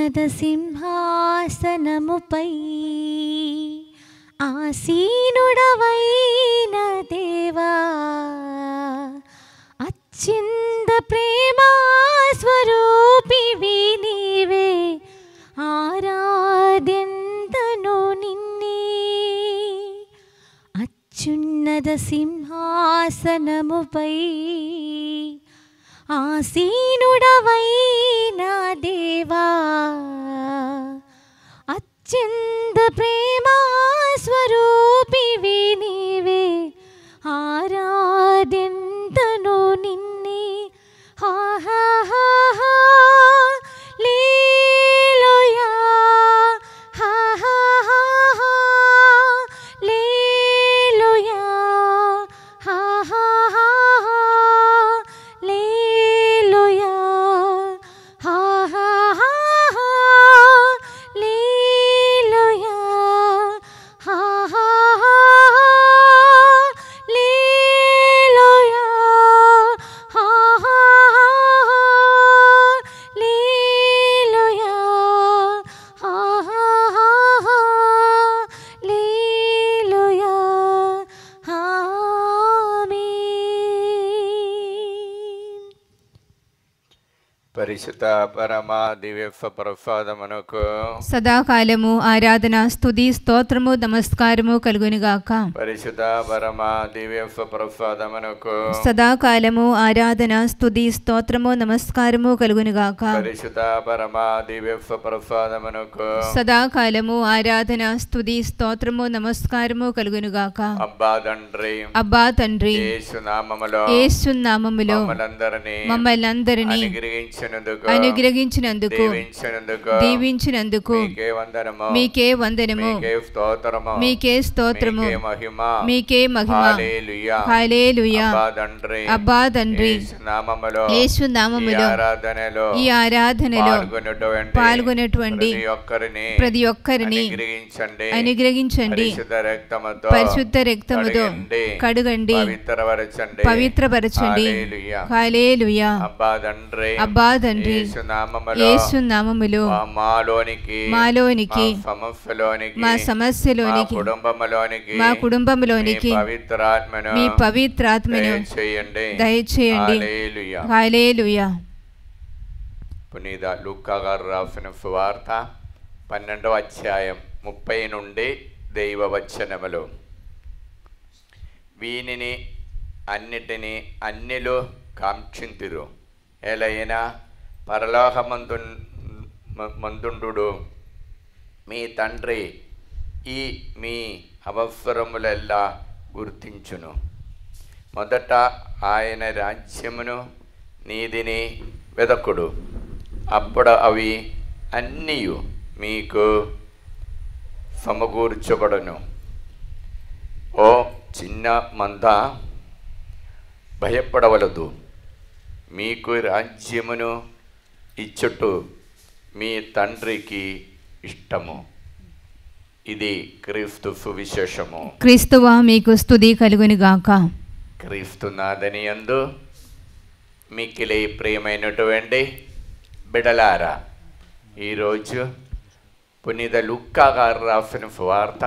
అత్యున్నత సింహాసనముపై ఆసీనుడవైన దేవా, అత్యంత ప్రేమా స్వరూపివి నీవే, ఆరాధ్యంతను నిన్నే. అత్యున్నత సింహాసనముపై ఆసీనుడవైన దేవా, అత్యంత ప్రేమా స్వరూపివి నీవే, ఆరాధ్యంతను నిన్నే. హా హా హా హా లేలుయా, హా హా హా హా లేలుయా, హా హా హా హా లేలుయా, హా హా హా హా లేలుయా, హా హా హా లేలుయా, హా హా లేలుయా, హా హా లేలుయా. ఆమేన్. పరిశుద్ధ పరమా దివ్య ప్రసాదమునకు సదాకాలము ఆరాధన స్తుతి స్తోత్రము నమస్కారము కలుగునుగాక. పరిశుద్ధ పరమా దివ్య ప్రసాదమునకు సదాకాలము ఆరాధన స్తుతి స్తోత్రము నమస్కారము కలుగునుగాక. పరిశుద్ధ పరమా దివ్య ప్రసాదమునకు సదాకాలము ఆరాధన స్తుతి స్తోత్రము నమస్కారము కలుగునుగాక. అబ్బా తండ్రి, అబ్బా తండ్రి, యేసు నామములో యేసు నామములో మమ్మల్నందరినీ అనుగ్రహించినందుకు దీవించినందుకు మీకే వందనము, మీకే స్తోత్రము, మీకే మహిమ. హల్లెలూయా. అబ్బా తండ్రి, యేసు నామములో ఈ ఆరాధనలో పాల్గొనేటువంటి ప్రతి ఒక్కరిని అనుగ్రహించండి, పరిశుద్ధ రక్తముతో కడుగండి, పవిత్రపరచండి. హల్లెలూయా. అబ్బా తండ్రి, యేసు నామములో మాలోనికి, మా సమస్యలోనికి, మా కుటుంబంలోనికి మీ పవిత్రాత్మను దయచేయండి. హల్లెలూయా. పునీత లూకా గారు రాసిన సువార్త 12వ అధ్యాయం 30 నుండి దైవవచనములు. వీనిని అన్నిటినీ అన్యులు కాంక్షింతురు, ఎలైనా పరలోకమందుండు మీ తండ్రి ఈ మీ అవసరములెల్లా గుర్తించును. మొదట ఆయన రాజ్యమును నీతిని వెదకుడు, అప్పుడు అవి అన్నీ మీకు సమకూర్చబడును. ఓ చిన్న మంద, భయపడవలదు, మీకు రాజ్యమును ఇచ్చుట మీ తండ్రికి ఇష్టము. ఇది క్రీస్తు సువిశేషము. క్రీస్తువా మీకు స్తుతి కలుగునుగాక. క్రీస్తునాథని యందు మిక్కిలి ప్రియమైనటువంటి బిడలారా, ఈరోజు పునీత లూకా గారు రాసిన సువార్త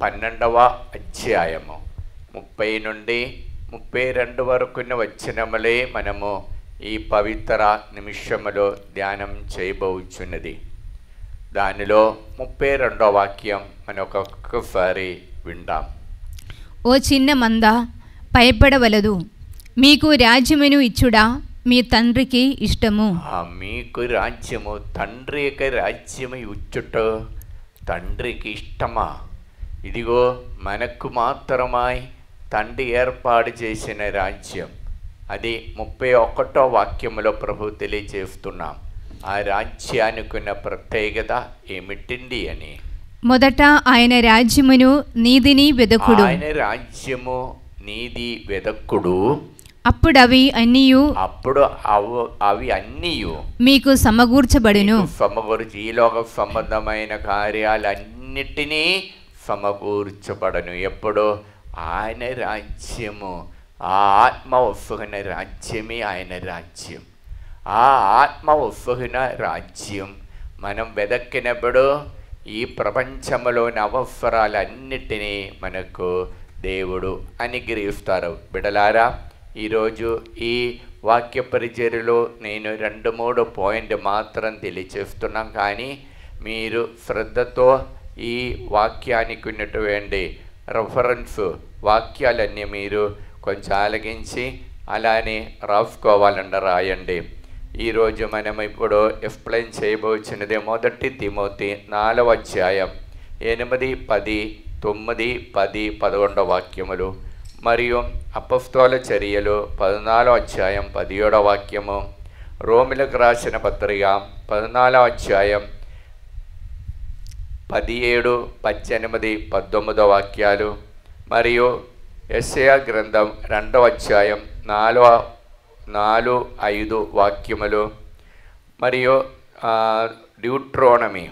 12వ అధ్యాయము 30 నుండి 32 వరకున్న వచనములే మనము ఈ పవిత్ర నిమిషములో ధ్యానం చేయబోచున్నది. దానిలో 32వ వాక్యం మనం ఒక్కొక్కసారి విందాం. ఓ చిన్న మంద, భయపడవలదు, మీకు రాజ్యమును ఇచ్చుడా మీ తండ్రికి ఇష్టము. మీకు రాజ్యము, తండ్రి యొక్క రాజ్యము ఇచ్చుట తండ్రికి ఇష్టమా? ఇదిగో మనకు మాత్రమై తండ్రి ఏర్పాటు చేసిన రాజ్యం. అది 31వ వాక్యములో ప్రభు తెలియజేస్తున్నాం. ఆ రాజ్యానికి ఉన్న ప్రత్యేకత ఏమిటింది అని. మొదట ఆయన రాజ్యమును నీతిని వెదకుడు. ఆయన రాజ్యము నీతి వెదకుడు, అప్పుడు అవి అన్నీ మీకు సమకూర్చబడును. సమకూర్చి ఈలోక సంబంధమైన కార్యాలన్నిటినీ సమకూర్చబడను. ఎప్పుడు ఆయన రాజ్యము, ఆ ఆత్మ వస్తున్న రాజ్యమే ఆయన రాజ్యం. ఆ ఆత్మ వస్తున్న రాజ్యం మనం వెదక్కినప్పుడు ఈ ప్రపంచంలోని అవసరాలన్నిటినీ మనకు దేవుడు అనుగ్రహిస్తారు. బిడలారా, ఈరోజు ఈ వాక్య పరిచర్యలో నేను 2-3 పాయింట్ మాత్రం తెలియచేస్తున్నాం. కానీ మీరు శ్రద్ధతో ఈ వాక్యానికి ఉన్నటువంటి రెఫరెన్స్ వాక్యాలన్నీ మీరు కొంచెం ఆలకించి అలానే రాసుకోవాలంట, రాయండి. ఈరోజు మనం ఇప్పుడు ఎక్స్ప్లెయిన్ చేయబోతున్నది 1 తిమోతి 4వ అధ్యాయం 8, 10, 9, 10, 11 వాక్యములు, మరియు అపొస్తలుల చర్యలు 14వ అధ్యాయం 17వ వాక్యము, రోమిలకు రాసిన పత్రిక 14వ అధ్యాయం 17, 18, 19 వాక్యాలు, మరియు యెషయా గ్రంథం 2వ అధ్యాయం 4, 5 వాక్యములు, మరియు డ్యూట్రోనమీ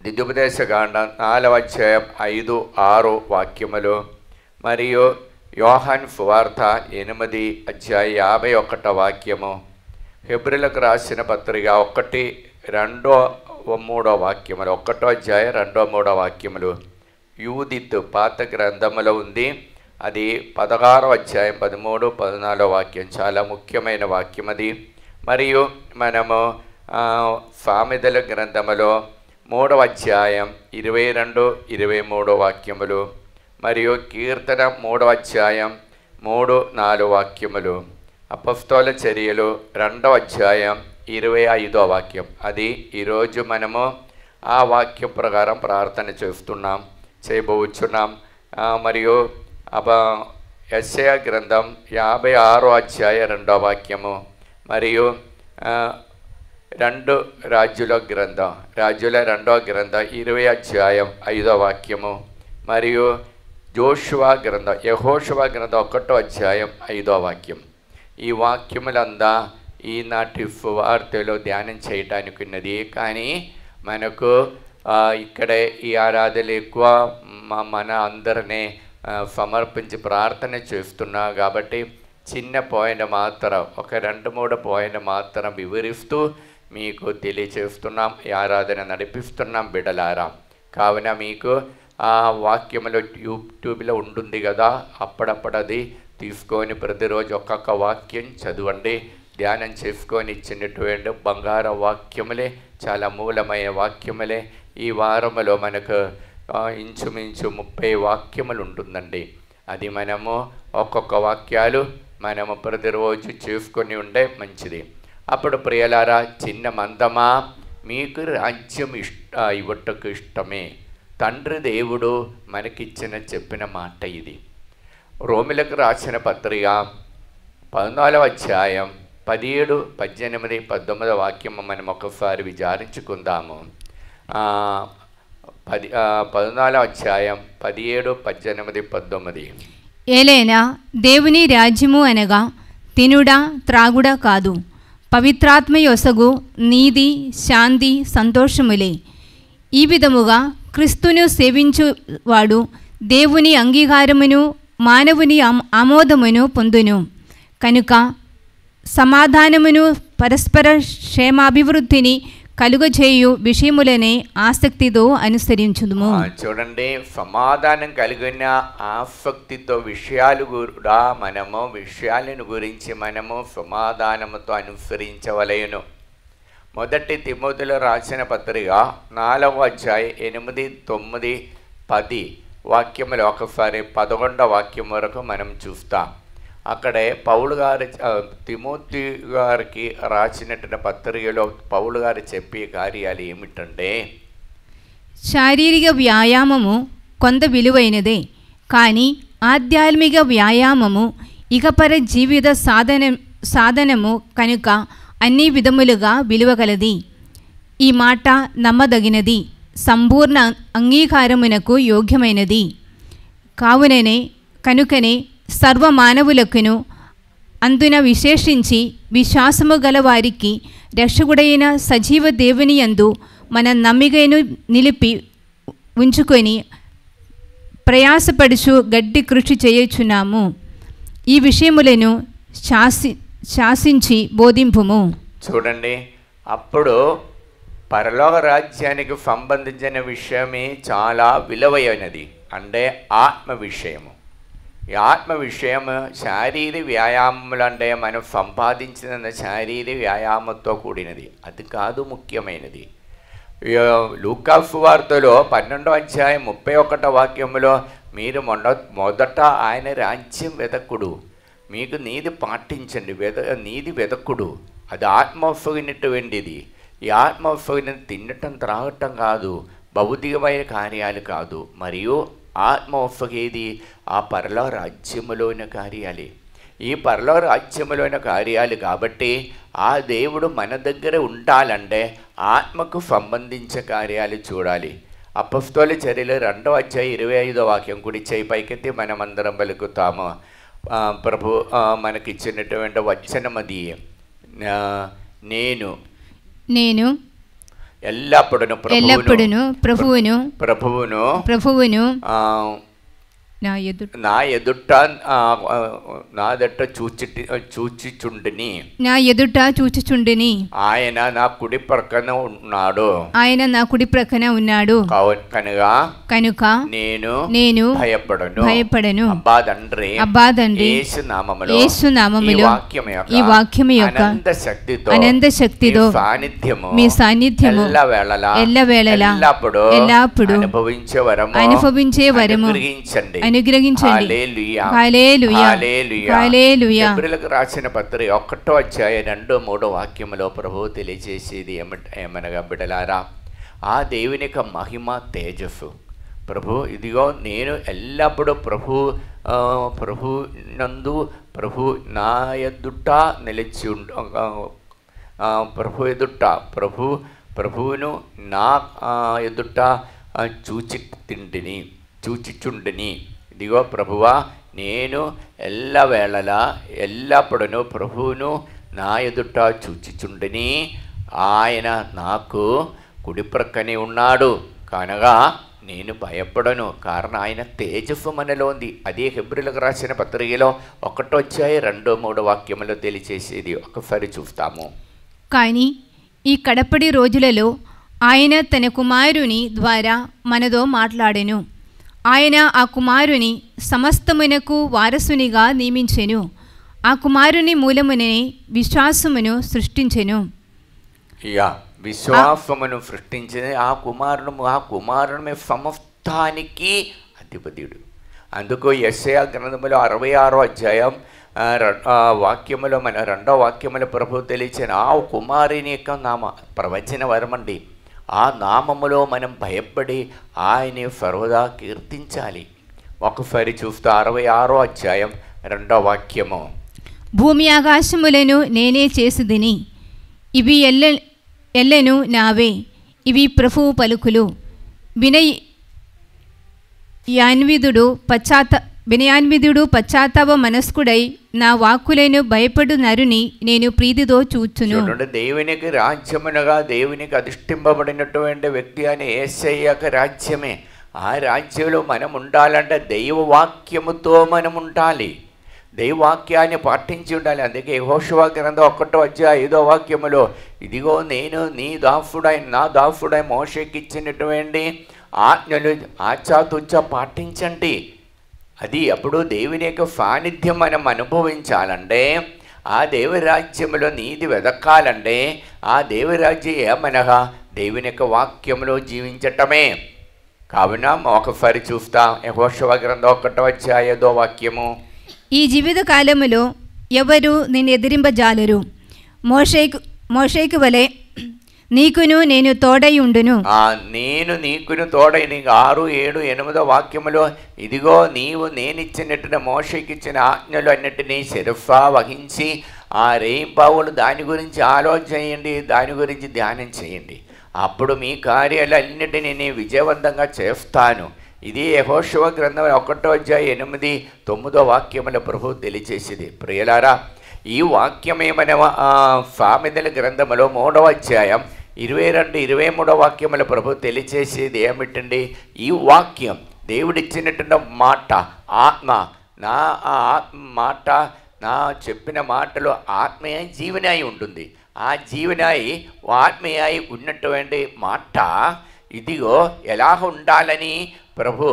ద్వితీయోపదేశకాండం 4వ అధ్యాయం 5, 6 వాక్యములు, మరియు యోహాను సువార్త 8వ అధ్యాయం 51 వాక్యము, హెబ్రీయులకు రాసిన పత్రిక 1, 2, 3 వాక్యములు, 1వ అధ్యాయం 2, 3 వాక్యములు, యూదిత్ పాత గ్రంథములో ఉంది, అది 16వ అధ్యాయం 13, 14 వాక్యం, చాలా ముఖ్యమైన వాక్యం అది. మరియు మనము సామెతల గ్రంథములో 3వ అధ్యాయం 22, 23 వాక్యములు, మరియు కీర్తన 3వ అధ్యాయం 3, 4 వాక్యములు, అపొస్తలుల చర్యలు 2వ అధ్యాయం 25వ వాక్యం. అది ఈరోజు మనము ఆ వాక్యం ప్రకారం ప్రార్థన చేయబోచున్నాం. మరియు యెషయా గ్రంథం 56వ అధ్యాయం 2వ వాక్యము, మరియు 2 రాజుల గ్రంథం 2వ గ్రంథం 20వ అధ్యాయం 5వ వాక్యము, మరియు యెహోషువ గ్రంథం 1వ అధ్యాయం 5వ వాక్యం. ఈ వాక్యములందా ఈనాటి సువార్తలో ధ్యానం చేయటానికి ఉన్నది. కానీ మనకు ఇక్కడే ఈ ఆరాధనలు ఎక్కువ మన అందరినీ సమర్పించి ప్రార్థన చేస్తున్నా కాబట్టి చిన్న పాయింట్ మాత్రం, ఒక 2-3 పాయింట్ మాత్రం వివరిస్తూ మీకు తెలియచేస్తున్నాం, ఈ ఆరాధన నడిపిస్తున్నాం బిడలారా. కావున మీకు ఆ వాక్యములో యూట్యూబ్లో ఉంటుంది కదా, అప్పుడప్పుడు అది తీసుకొని ప్రతిరోజు ఒక్కొక్క వాక్యం చదవండి, ధ్యానం చేసుకొని ఇచ్చినటువంటి బంగారు వాక్యములే, చాలా మూలమైన వాక్యములే. ఈ వారములో మనకు ఇంచుమించు 30 వాక్యములు ఉంటుందండి. అది మనము ఒక్కొక్క వాక్యాలు మనము ప్రతిరోజు చేసుకొని ఉండే మంచిది. అప్పుడు ప్రియలారా, చిన్న మందమా, మీకు రాజ్యం ఇవ్వటకు ఇష్టమే. తండ్రి దేవుడు మనకిచ్చిన చెప్పిన మాట ఇది. రోమిలకు రాసిన పత్రిక 14వ అధ్యాయం 17, 18, 19 వాక్యం మనం ఒకసారి విచారించుకుందాము. 14వ అధ్యాయం 17, 18, 19. ఏలైనా దేవుని రాజ్యము అనగా తినుడా త్రాగుడా కాదు, పవిత్రాత్మ యొసగు నీతి, శాంతి, సంతోషములే. ఈ విధముగా క్రీస్తును సేవించువాడు దేవుని అంగీకారమును మానవుని ఆమోదమును పొందును. కనుక సమాధానమును పరస్పర క్షేమాభివృద్ధిని కలుగజేయు విషయములనే ఆసక్తితో అనుసరించుదుము. చూడండి, సమాధానం కలిగిన ఆసక్తితో విషయాలను గురించి మనము సమాధానముతో అనుసరించవలెను. 1 తిమోతిలో రాసిన పత్రిక 4వ అధ్యాయం 8, 9, 10 వాక్యములు ఒకసారి 11వ వాక్యం వరకు మనం చూస్తాం. అక్కడే పౌలు గారు తిమోతి గారికి రాసినటువంటి పత్రికలో పౌలు గారు చెప్పే కార్యాలు ఏమిటంటే, శారీరక వ్యాయామము కొంత విలువైనదే, కానీ ఆధ్యాత్మిక వ్యాయామము ఇకపర జీవిత సాధనము కనుక అన్ని విధములుగా విలువగలది. ఈ మాట నమ్మదగినది, సంపూర్ణ అంగీకారమునకు యోగ్యమైనది. కనుకనే సర్వమానవులకును అందున విశేషించి విశ్వాసము గల వారికి రక్షకుడైన సజీవ దేవుని యందు మన నమ్మికను నిలిపి ఉంచుకొని ప్రయాసపడుచు గట్టి కృషి చేయుచున్నాము. ఈ విషయములను శాసించి బోధింపుము. చూడండి, అప్పుడు పరలోక రాజ్యానికి సంబంధించిన విషయమే చాలా విలువైనది, అంటే ఆత్మ విషయము. ఈ ఆత్మ విషయం శారీరక వ్యాయామములు అంటే మనం సంపాదించిన శారీరక వ్యాయామంతో కూడినది, అది కాదు ముఖ్యమైనది. లూకా సువార్తలో 12వ అధ్యాయం 31వ వాక్యములో మీరు మొదట ఆయన రాజ్యం వెదకుడు, మీకు నీతి పాటించండి, నీతి వెదకుడు. అది ఆత్మోత్సగినటువంటిది. ఈ ఆత్మోత్సగిన తినటం త్రాగటం కాదు, భౌతికమైన కార్యాలు కాదు, మరియు ఆత్మోత్సగేది ఆ పరలో రాజ్యములోని కార్యాలే. ఈ పరలో రాజ్యములోని కార్యాలు కాబట్టి ఆ దేవుడు మన దగ్గర ఉండాలంటే ఆత్మకు సంబంధించిన కార్యాలు చూడాలి. అపొస్తలుల చర్యలు 2వ అధ్యాయం 25వ వాక్యం, కుడి చేయి పైకెత్తి మనమందరం పలుకుతాము. ప్రభు మనకిచ్చినటువంటి వచనమది. నేను ఎల్లప్పుడూ ప్రభువును నా ఎదుట చూచిచుండిని ఆయన నా కుడి ప్రక్కన ఉన్నాడు కనుక నేను భయపడను. అబ్బా తండ్రి యేసు నామములో ఈ వాక్యము యొక్క అనంత శక్తితో మీ సాన్నిధ్యము ఎల్లవేళలా ఎల్లప్పుడు అనుభవించే వరము అనుగ్రహించండి. హెబ్రీయులకు రాసిన పత్రిక 1వ అధ్యాయం 2-3 వాక్యములో ప్రభువు తెలియజేసేది ఏమనగా, బిడలారా, ఆ దేవుని యొక్క మహిమ తేజస్సు ప్రభు ఇదిగో నేను ఎల్లప్పుడూ ప్రభు నందు నా ఎదుట నిలిచి ప్రభువును నా ఎదుట చూచిచుండిని. ఇదిగో ప్రభువా, నేను ఎల్లవేళలా ఎల్లప్పుడూ ప్రభువును నా ఎదుట చూచిచుండిని. ఆయన నాకు కుడి ప్రక్కనే ఉన్నాడు కనుక నేను భయపడను. కారణం ఆయన తేజస్సు మనలో ఉంది. అదే హెబ్రీయులకు రాసిన పత్రికలో 1వ అధ్యాయం 2-3 వాక్యములో తెలియచేసేది ఒకసారి చూస్తాము. కానీ ఈ కడపడి రోజులలో ఆయన తన కుమారుని ద్వారా మనతో మాట్లాడెను. ఆయన ఆ కుమారుని సమస్తమునకు వారసునిగా నియమించెను. ఆ కుమారుని మూలమునే విశ్వాసమును సృష్టించెను. విశ్వాసమును సృష్టించింది ఆ కుమారుని సమస్తానికి అధిపతిడు. అందుకు యెషయా గ్రంథములో 66వ అధ్యాయం వాక్యములో మన 2వ వాక్యములో ప్రభు తెలియచిన ఆ కుమారుని యొక్క నామ ప్రవచన వరమండి. ఆ నామములో మనం భయపడి ఆయన్ని సర్వదా కీర్తించాలి. ఒకసారి చూస్తే 66వ అధ్యాయం 2వ వాక్యము, భూమి ఆకాశములను నేనే చేసిదిని, ఇవి ఎల్లెను నావే, ఇవి ప్రభువు పలుకులు. వినయాన్విదుడు పశ్చాత్తాప మనస్కుడై నా వాక్కులను భయపడు నరుని నేను ప్రీతితో చూచును. దేవునికి రాజ్యమునగా దేవునికి అధిష్ఠింపబడినటువంటి వ్యక్తి అని యేసయ్యకు రాజ్యమే. ఆ రాజ్యంలో మనం ఉండాలంటే దైవవాక్యముతో మనం ఉండాలి, దైవవాక్యాన్ని పాటించి ఉండాలి. అందుకే యెహోషువ గ్రంథం 1వ అధ్యాయం 5వ వాక్యములో, ఇదిగో నేను నా దాసుడై మోషేకి ఇచ్చినటువంటి ఆజ్ఞలు ఆచాతుచ్చ పాటించండి. అది అప్పుడు దేవుని యొక్క సాన్నిధ్యం మనం అనుభవించాలంటే, ఆ దేవరాజ్యంలో నీతి వెదకాలంటే, ఆ దేవరాజ్యం ఏమనగా దేవుని యొక్క వాక్యంలో జీవించటమే. కావున ఒకసారి చూస్తాం యెహోషువ గ్రంథం 1వ అధ్యాయం 5వ వాక్యము, ఈ జీవిత కాలములో ఎవరు నిన్ను ఎదిరింపజాలరు, మోషేకు వలె నీకును నేను తోడై ఉండును. నేను నీకును తోడై. నీకు 6, 7, 8వ వాక్యములో, ఇదిగో నీవు నేనిచ్చినట్టు మోషేకి ఇచ్చిన ఆజ్ఞలు అన్నిటినీ శిరస్సా వహించి ఆ రేయింబావులు దాని గురించి ఆలోచన చేయండి, దాని గురించి ధ్యానం చేయండి, అప్పుడు మీ కార్యాలన్నిటినీ నేను విజయవంతంగా చేస్తాను. ఇది యెహోషువ గ్రంథం 1వ అధ్యాయం 8, 9వ వాక్యముల ప్రభు తెలియచేసేది. ప్రియులారా, ఈ వాక్యమే మన సామెతల గ్రంథములో 3వ అధ్యాయం 22, 23వ వాక్యముల ప్రభు తెలియచేసేది ఏమిటండి? ఈ వాక్యం దేవుడిచ్చినటువంటి మాట, ఆత్మ, నా మాట, నా చెప్పిన మాటలో ఆత్మీయ జీవన అయి ఉంటుంది. ఆ జీవనాయి ఆత్మీయాయి ఉన్నటువంటి మాట ఇదిగో ఎలా ఉండాలని ప్రభు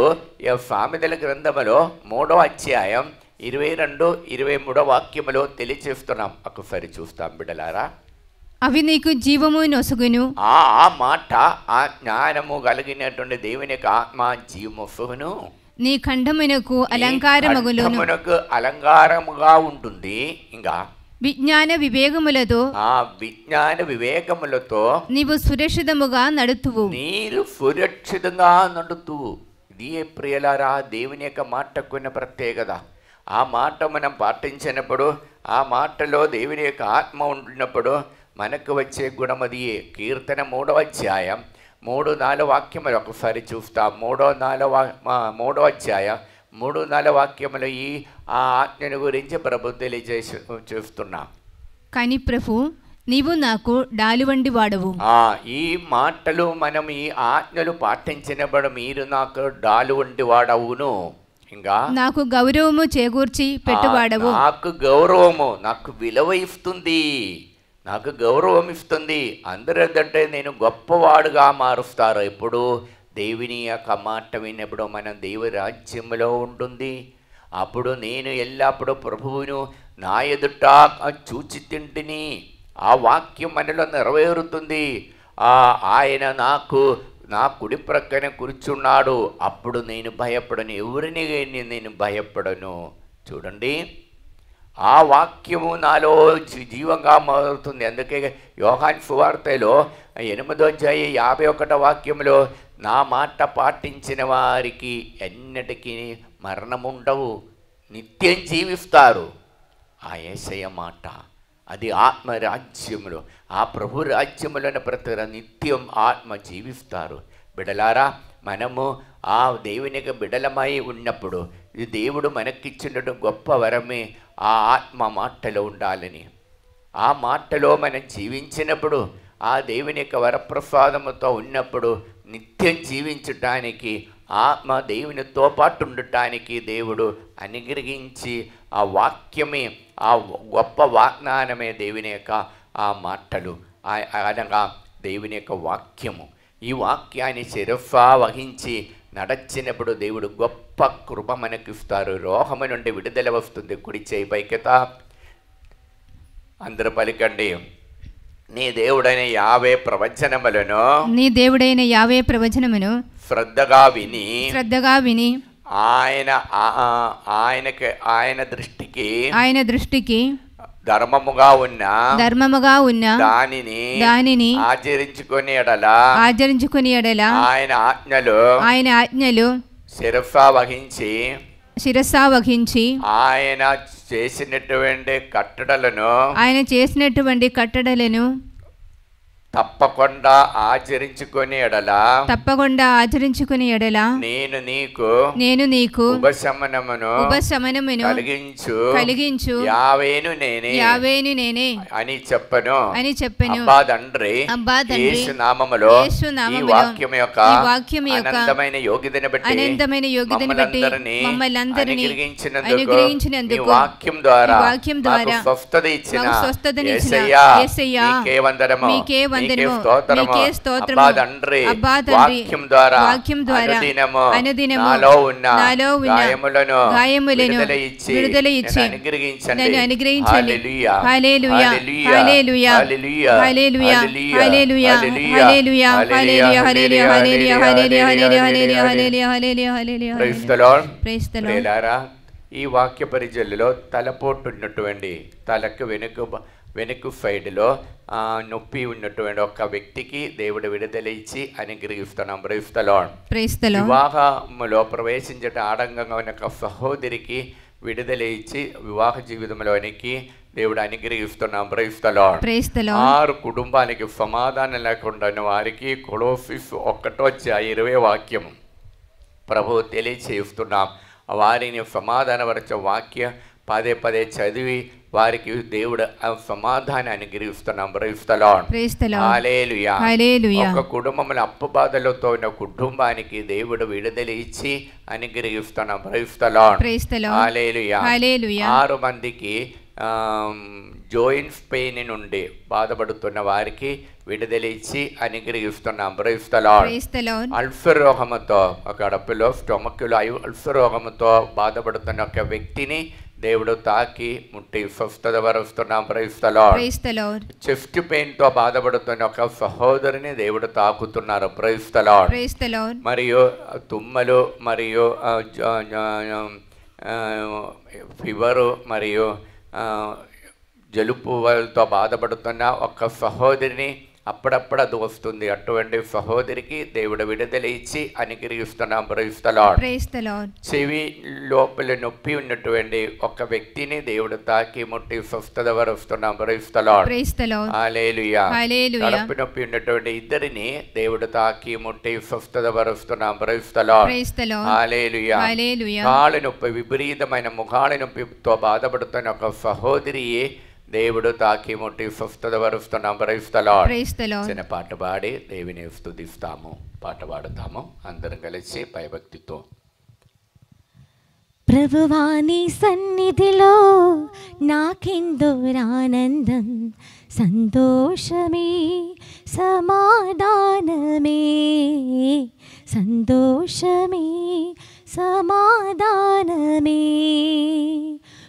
సామెతల గ్రంథములో 3వ అధ్యాయం 22, 23 వాక్యములో తెలియచేస్తున్నాం. ఒకసారి చూస్తాం బిడ్డలారా. అవి నీకు జీవము నొసగును. ఆ మాట ఆ జ్ఞానము కలిగినటువంటి దేవుని యొక్క ఆత్మ జీవమును నీ ఖండమునకు అలంకారమగులును. అలంకారముగా ఉంటుంది. ఇంకా విజ్ఞాన వివేకములతో ఆ విజ్ఞాన వివేకములతో నీవు సురక్షితముగా నడుతువు. నీరు సురక్షితంగా నడుతువు. ఇది ప్రియలారా దేవుని యొక్క మాటకున్న ప్రత్యేకత. ఆ మాట మనం పాటించినప్పుడు, ఆ మాటలో దేవుని యొక్క ఆత్మ ఉంటున్నప్పుడు మనకు వచ్చే గుణం అది. కీర్తన 3వ అధ్యాయం 3-4 వాక్యములు ఒకసారి చూస్తాం. 3-4 అధ్యాయం 3-4 వాక్యములు ఈ ఆ ఆజ్ఞను గురించి ప్రభు తెలియజేసి చూస్తున్నాం. కానీ ప్రభు నీవు నాకు డాలువండి వాడవు. ఈ మాటలు మనం ఈ ఆజ్ఞలు పాటించినప్పుడు మీరు నాకు డాలు వంటి వాడవును. ఇంకా నాకు గౌరవము చేకూర్చి పెట్టువాడవు. నాకు గౌరవము, నాకు విలువ ఇస్తుంది, నాకు గౌరవం ఇస్తుంది. అందరంటే నేను గొప్పవాడుగా మారుస్తారు. ఎప్పుడు దేవుని యొక్క మాట విన్నప్పుడు మనం దేవ రాజ్యంలో ఉంటుంది. అప్పుడు నేను ఎల్లప్పుడూ ప్రభువును నా ఎదుట చూచి తింటిని. ఆ వాక్యం మనలో నెరవేరుతుంది. ఆయన నాకు నా కుడి ప్రక్కన కూర్చున్నాడు. అప్పుడు నేను భయపడను, ఎవరిని నేను భయపడను. చూడండి, ఆ వాక్యము నాలో జీవంగా మారుతుంది. అందుకే యోహాను సువార్తలో 8వ అధ్యాయం 51వ వాక్యంలో నా మాట పాటించిన వారికి ఎన్నటికీ మరణముండవు, నిత్యం జీవిస్తారు. ఆ యేసయ్య మాట అది ఆత్మరాజ్యములో, ఆ ప్రభు రాజ్యములను ప్రతి నిత్యం ఆత్మ జీవిస్తారు. బిడలారా, మనము ఆ దేవునికి బిడలమై ఉన్నప్పుడు ఇది దేవుడు మనకిచ్చినట్టు గొప్ప వరమే ఆ ఆత్మ మాటలో ఉండాలని. ఆ మాటలో మనం జీవించినప్పుడు, ఆ దేవుని యొక్క వరప్రసాదముతో ఉన్నప్పుడు నిత్యం జీవించటానికి, ఆత్మ దేవునితో పాటు ఉండటానికి దేవుడు అనుగ్రహించి ఆ వాక్యమే, ఆ గొప్ప వాగ్దానమే దేవుని యొక్క ఆ మాటలు అనగా దేవుని యొక్క వాక్యము. ఈ వాక్యాన్ని శిరఫా వహించి నడచినప్పుడు దేవుడు గొప్ప కృప మనకిస్తారు. రోగము నుండి విడుదల వస్తుంది. కుడి చేయి పైకెత్త, అందరూ పలికండి. నీ దేవుడైన యావే ప్రవచనములను, నీ దేవుడైన యావే ప్రవచనమును శ్రద్ధగా విని ఆయన దృష్టికి ధర్మముగా ఉన్న దానిని ఆచరించుకొని ఎడల ఆయన ఆజ్ఞలు శిరసా వహించి ఆయన చేసినటువంటి కట్టడలను తప్పకుండా ఆచరించుకొని ఎడల నేను నీకు ఉపశమనమును కలిగించు యావేను నేనే అని చెప్పను. అబ్బా తండ్రి యేసు నామములో ఈ వాక్యము యొక్క అనంతమైన యోగ్యతను బట్టి మమ్మల్ని అనుగ్రహించినందుకు వాక్యం ద్వారా స్వస్థత ఇచ్చిన యేసయ్యా నీకే వందనము. నీకే స్తోత్రము. అబ్బా తండ్రి వాక్యం ద్వారా అనుదినము నాలో ఉన్న గాయములను విడుదల ఇచ్చి నన్ను అనుగ్రహించండి. Hallelujah hallelujah hallelujah hallelujah hallelujah hallelujah hallelujah hallelujah hallelujah hallelujah hallelujah. Praise the Lord. Praise the Lord. ఈ వాక్య పరిచర్యలో తలపోటు ఉన్నటువంటి, తలకు వెనుక సైడ్లో నొప్పి ఉన్నటువంటి ఒక వ్యక్తికి దేవుడు విడుదల ఇచ్చి అనుగ్రహిస్తున్నాం. Praise the lord. వివాహంలో ప్రవేశించట ఆడంగంగా ఉన్న ఒక సహోదరికి విడుదల ఇచ్చి వివాహ జీవితంలోనికి దేవుడు అనుగ్రహిస్తున్నాం. Praise the lord. 6 కుటుంబానికి సమాధానం లేకుండా వారికి కొలోసిస్ 1:20 వాక్యం ప్రభు తెలియచేస్తున్నాం. వారిని సమాధానపరచే వాక్యం పదే చదివి వారికి దేవుడు సమాధానం అనుగ్రహిస్తున్నాం. Praise the lord. Hallelujah hallelujah. ఒక కుటుంబంలో అప్పు బాధలతో ఉన్న కుటుంబానికి దేవుడు విడుదల ఇచ్చి అనుగ్రహిస్తున్నాం. Praise the lord. హల్లెలూయా హల్లెలూయా. 6 మందికి జోయింట్స్ పెయిన్ నుండి బాధపడుతున్న వారికి విడుదల ఇచ్చి అనుగ్రహిస్తున్నాం. Praise the Lord. Praise the Lord. Ulcer రోగముతో, కడుపులో స్టొమక్లో అల్సర్ రోగముతో బాధపడుతున్న ఒక వ్యక్తిని దేవుడు తాకి ముట్టి స్వస్థత వరుస్తున్నాం. Praise the Lord. Praise the Lord. Chest pain తో బాధపడుతున్న ఒక సహోదరిని దేవుడు తాకుతున్నారు. Praise the Lord. Praise the Lord. మరియు తుమ్మలు మరియు ఫీవరు మరియు జలుబుతో బాధపడుతున్న ఒక సహోదరిని అప్పుడప్పుడు అది వస్తుంది. అటువంటి సహోదరికి దేవుడు విడుదల ఇచ్చి అనుగ్రహిస్తున్నాం. Praise the Lord. Praise the Lord. చెవి లోపల నొప్పి ఉన్నటువంటి ఒక వ్యక్తిని దేవుడు తాకి ముట్టి స్వస్థత వరుస్తున్నాం. Praise the Lord. Praise the Lord. Hallelujah. Hallelujah. కడుపు నొప్పి ఉన్నటువంటి ఇద్దరిని దేవుడు తాకి ముట్టి స్వస్థత వరుస్తున్నాం. Praise the Lord. Praise the Lord. Hallelujah. Hallelujah. కాళ్ళ నొప్పి, విపరీతమైన ముఖాల నొప్పితో బాధపడుతున్న ఒక సహోదరి దేవుడు తాకి ముట్టి స్వస్థత వరుస్తున్నాం. Praise the Lord. Praise the Lord. చిన్న పాట పాడి దేవుని స్తుతిస్తాము. పాట పాడుతాము అందరం కలిసి భయభక్తితో. ప్రభువాని సన్నిధిలో నాకెందోరానందం, సంతోషమే సమాధానమే, సంతోషమే సమాధానమే.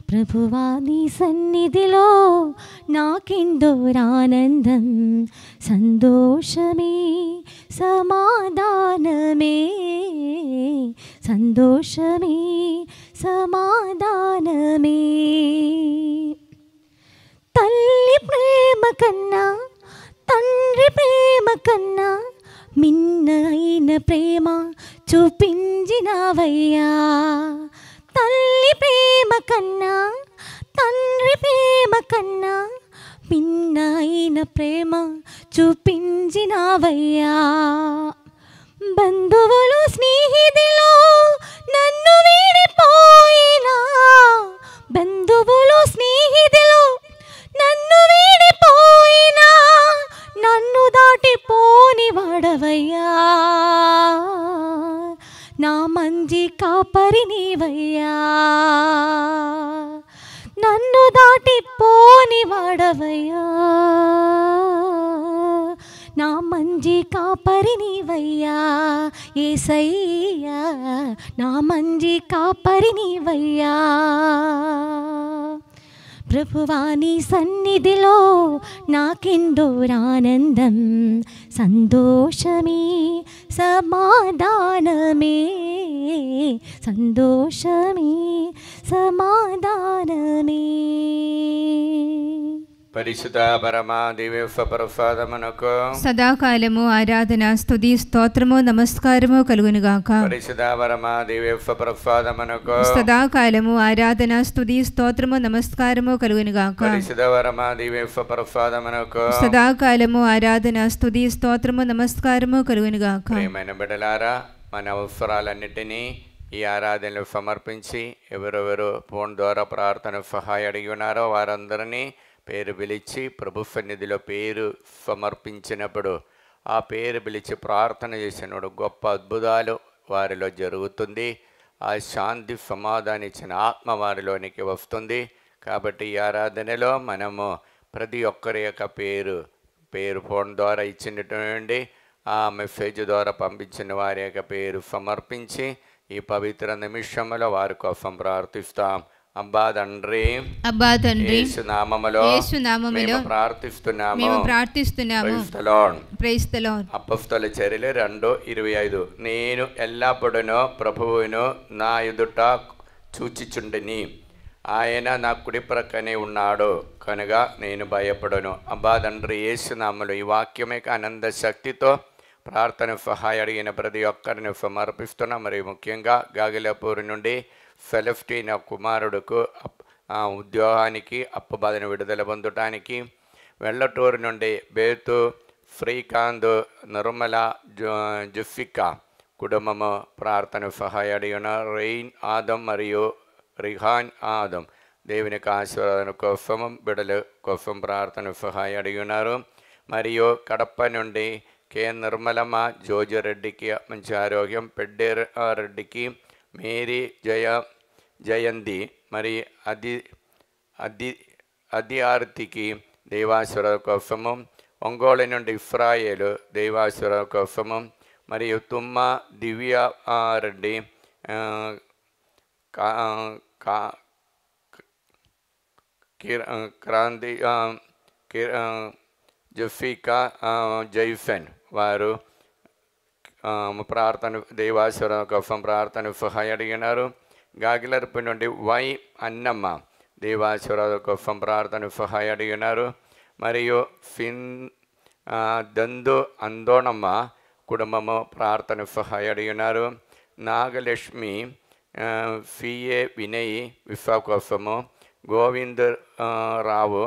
ప్రభువాని సన్నిధిలో నాకెందోరానందం, సంతోషమే సమాధానమే, సంతోషమే సమాధానమే. తల్లి ప్రేమ కన్నా, తండ్రి ప్రేమ కన్నా మిన్న అయిన ప్రేమ చూపించినవయ్యా. తల్లి ప్రేమ కన్నా, తండ్రి ప్రేమ కన్నా మిన్న అయిన ప్రేమ చూపించినవయ్యా. బంధువులు స్నేహితులు నన్ను వీడిపోయినా, బంధువులు స్నేహితులు నన్ను వీడిపోయినా, నన్ను దాటిపోని వాడవయ్యా. నా మంచి కాపరి నీవయ్యా, నన్ను దాటిపోని వాడవయ్యా. నా మంచి కాపరి నీవయ్యా యేసయ్యా, నా మంచి కాపరి నీవయ్యా. ప్రభువాని సన్నిధిలో నాకెందోరానందం, సంతోషమే సమాధానమే, సంతోషమే సమాధానమే. పరిశుద్ధ పరమా దివ్య ప్రసాదమునకు సదాకాలము ఆరాధన స్తుతి స్తోత్రము నమస్కారము కలుగునుగాక. పరిశుద్ధ పరమా దివ్య ప్రసాదమునకు సదాకాలము ఆరాధన స్తుతి స్తోత్రము నమస్కారము కలుగునుగాక. పరిశుద్ధ పరమా దివ్య ప్రసాదమునకు సదాకాలము ఆరాధన స్తుతి స్తోత్రము నమస్కారము కలుగునుగాక. ప్రియమైన బిడ్డలారా, మన అవసరాలన్నిటినీ ఈ ఆరాధనలు సమర్పించి ఎవరెవరు ఫోన్ ద్వారా ప్రార్థన సహాయం అడిగి ఉన్నారో వారందరినీ పేరు పిలిచి ప్రభు సన్నిధిలో పేరు సమర్పించినప్పుడు ఆ పేరు పిలిచి ప్రార్థన చేసినప్పుడు గొప్ప అద్భుతాలు వారిలో జరుగుతుంది. ఆ శాంతి సమాధానం ఇచ్చిన ఆత్మ వారిలోనికి వస్తుంది. కాబట్టి ఈ ఆరాధనలో మనము ప్రతి ఒక్కరి యొక్క పేరు ఫోన్ ద్వారా ఇచ్చినటువంటి ఆ మెసేజ్ ద్వారా పంపించిన వారి యొక్క పేరు సమర్పించి ఈ పవిత్ర నిమిషంలో వారి కోసం ప్రార్థిస్తాం. అబ్బా తండ్రి, యేసు నామములో మేము ప్రార్థిస్తున్నాము. Praise the Lord. Praise the Lord. అపొస్తలుల చర్యలు 2:25. నేను ఎల్లప్పుడూ ప్రభువును నా ఎదుట చూచిచుండిని, ఆయన నా కుడి ప్రక్కనే ఉన్నాడు కనుక నేను భయపడను. అబ్బా తండ్రి, యేసు నామములో ఈ వాక్యమే ఆనంద శక్తితో ప్రార్థన సహాయం అడిగిన ప్రతి ఒక్కరిని సమర్పిస్తున్నాం. మరియు ముఖ్యంగా గాగిలపూర్ నుండి సెలెస్టీనా కుమారుడుకు ఉద్యోగానికి అప్పు బాధను విడుదల పొందటానికి, వెల్లటూరు నుండి బేతు శ్రీకాంత్ నిర్మల జుఫికా కుటుంబము ప్రార్థన సహాయం అడిగిన రెయిన్ ఆదం మరియు రిహాన్ ఆదం దేవునికి ఆశీర్వాదం కోసం బిడల కోసం ప్రార్థన సహాయం అడిగి ఉన్నారు. మరియు కడప నుండి కె నిర్మలమ్మ జోజిరెడ్డికి మంచి ఆరోగ్యం, పెడ్డెరెడ్డికి మేరీ జయంతి మరి అద్యార్తికి దేవాసుర కోసము, ఒంగోలు నుండి ఇఫ్రాయేలు దేవాసుర కోసము, మరియు తుమ్మ దివ్య రెడ్డి, క్రాంతి జఫీకా జైఫెన్ వారు ప్రార్థన దేవాసుర కోసం ప్రార్థన సహాయ అడిగినారు. గాగిలర్పు నుండి వై అన్నమ్మ దేవాసుర కోసం ప్రార్థన సహాయ అడిగినారు. మరియు దందు అందోణమ్మ కుటుంబము ప్రార్థన సహాయ అడిగినారు. నాగలక్ష్మి సిఏ వినయ్ విశ్వ కోసము, గోవింద్ రావు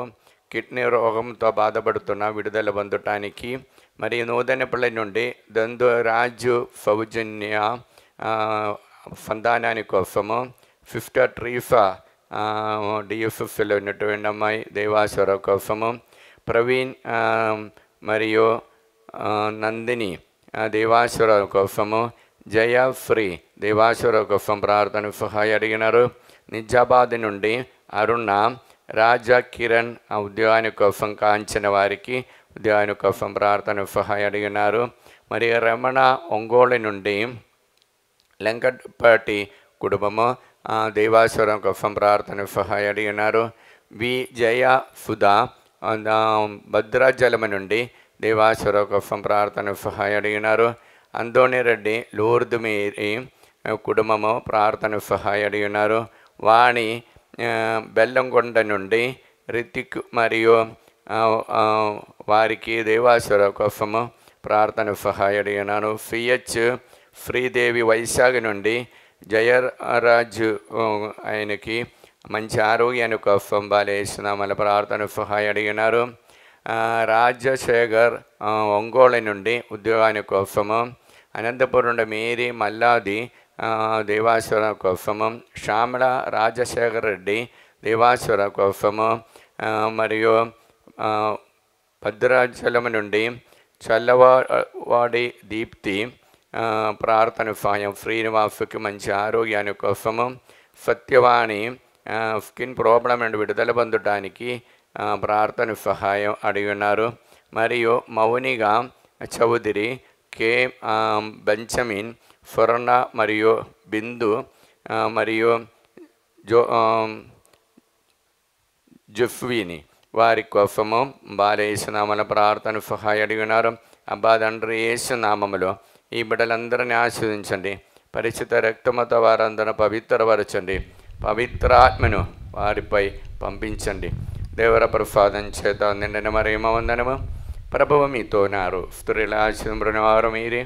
కిడ్నీ రోగంతో బాధపడుతున్న విడుదల పొందటానికి, మరియు నూతనపల్లి నుండి దందు రాజు సౌజన్య సంతానాని కోసము, సిస్టర్ ట్రీఫా డిఎఫ్ఎఫ్లో ఉన్నటువంటి అమ్మాయి దేవాసుర కోసము, ప్రవీణ్ మరియు నందిని దేవాసుర కోసము, జయశ్రీ దేవాసుర కోసం ప్రార్థన సహాయ అడిగినారు. నిజామాబాద్ నుండి అరుణ, రాజా కిరణ్ ఉద్యోగాని కోసం కాంచిన వారికి ఉద్యోగాని కోసం ప్రార్థన సహాయ అడిగినారు. మరియు రమణ ఒంగోలు నుండి లంకపాటి కుటుంబము దేవాసురం కోసం ప్రార్థన సహాయ అడిగినారు. వి జయ సుధా భద్రాచలం నుండి దేవాసుర కోసం ప్రార్థన సహాయ అడిగినారు. అందోని రెడ్డి లూర్దు మేరీ కుటుంబము ప్రార్థన సహాయ అడిగినారు. వాణి బెల్లంకొండ నుండి రితిక్ మరియు వారికి దేవాసుర కోసము ప్రార్థన సహాయ అడిగినాను. సిహెచ్ శ్రీదేవి వైశాఖ నుండి జయరాజు ఆయనకి మంచి ఆరోగ్యాన్ని కోసం బాలేస్తున్నామని ప్రార్థన సహాయ అడిగినారు. రాజశేఖర్ ఒంగోలు నుండి ఉద్యోగాని కోసము, అనంతపురం నుండి మేరీ మల్లాది దేవాసుర కోసము, శ్యామల రాజశేఖర్ రెడ్డి దేవాసుర కోసము, మరియు భద్రాచలం నుండి చల్లవాడి దీప్తి ప్రార్థన సహాయం, శ్రీనివాసుకి మంచి ఆరోగ్యాన్ని కోసము, సత్యవాణి స్కిన్ ప్రాబ్లం నుండి విడుదల పొందడానికి ప్రార్థన సహాయం అడిగినారు. మరియు మౌనిగా చౌదరి, కే బెంచమిన్, స్వర్ణ మరియు బిందు మరియు జుఫ్వీని వారి కోసము బాలేసునామల ప్రార్థన సహాయ అడిగినారు. అబ్బా తండ్రి యేసు నామములో ఈ బిడ్డలందరినీ ఆశీర్వదించండి. పరిశుద్ధ రక్తముతో వారందరూ పవిత్రపరచండి. పవిత్రాత్మను వారిపై పంపించండి. దేవర ప్రసాదం చేత నిండిన మరియమ్మ వందనము. ప్రభువు మీతో ఉన్నారు. స్త్రీల ఆశీర్వదింపబడిన వారు మీరే,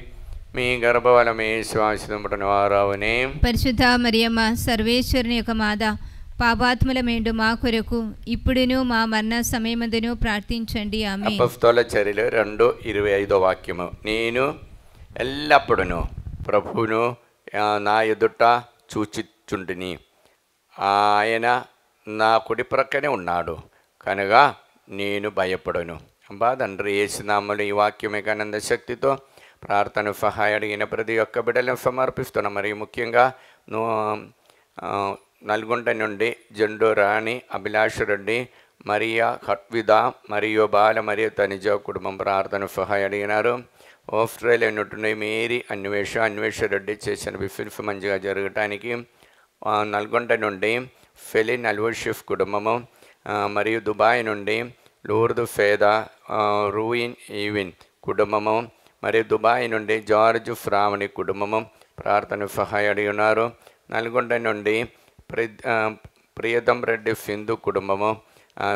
మీ గర్భఫలమే ఆశీర్వదింపబడిన వారు అవునే. పరిశుద్ధ మరియమ్మ సర్వేశ్వరుని యొక్క మాత, పాపాత్ముల మేండు మా కొరకు ఇప్పుడును మా మరణ సమయమందును ప్రార్థించండి. ఆమేన్. అపొస్తలుల చర్యలు 2:25 వాక్యము. నేను ఎల్లప్పుడూ ప్రభువును నా ఎదుట చూచిచుంటిని, ఆయన నా కుడి ప్రక్కనే ఉన్నాడు కనుక నేను భయపడను. అబ్బా తండ్రి యేసునామములో ఈ వాక్యమే ఆనంద శక్తితో ప్రార్థన సహాయ అడిగిన ప్రతి ఒక్క బిడ్డలను సమర్పిస్తున్నాం. మరియు ముఖ్యంగా నల్గొండ నుండి జండు రాణి, అభిలాష్ రెడ్డి, మరియా హట్విద మరియు బాల మరియు తనిజ కుటుంబం ప్రార్థన సహాయ అడిగినారు. ఆస్ట్రేలియా నుండి మేరీ అన్వేష రెడ్డి చేసిన బిఫిన్స్ మంచిగా జరగటానికి, నల్గొండ నుండి ఫెలిన్ అల్వషిఫ్ కుటుంబము, మరియు దుబాయ్ నుండి లూర్దు ఫేదా రూయిన్ ఈవిన్ కుటుంబము, మరియు దుబాయ్ నుండి జార్జ్ ఫ్రామణి కుటుంబము ప్రార్థన సహాయ అడిగినారు. నల్గొండ నుండి ప్రియదం రెడ్డి సింధు కుటుంబము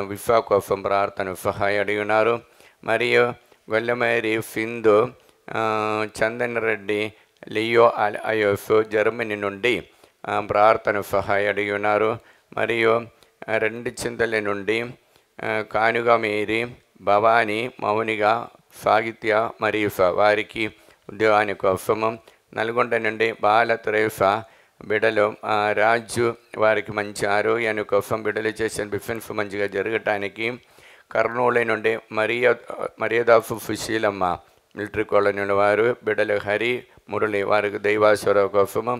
విశ్వ కోసం ప్రార్థన సహాయ అడిగినారు. మరియు గొల్లమేరి సింధు, చందన్ రెడ్డి, లియో అయోస్ జర్మనీ నుండి ప్రార్థన సహాయ అడిగినారు. మరియు రెండు చింతల నుండి కానుగా మేరీ, భవానీ, మౌనిగా, సాహిత్య మరియు వారికి ఉద్యోగాని కోసము, నల్గొండ నుండి బాల త్రేఫా బిడలు రాజు వారికి మంచి ఆరోగ్యాన్ని కోసం బిడలు చేసిన బిఫెన్స్ మంచిగా జరగటానికి, కర్నూలు నుండి మరియదాఫు సుశీలమ్మ మిలిటరీ కాలనీ వారు బిడలు హరి మురళి వారికి దైవాసుర కోసము,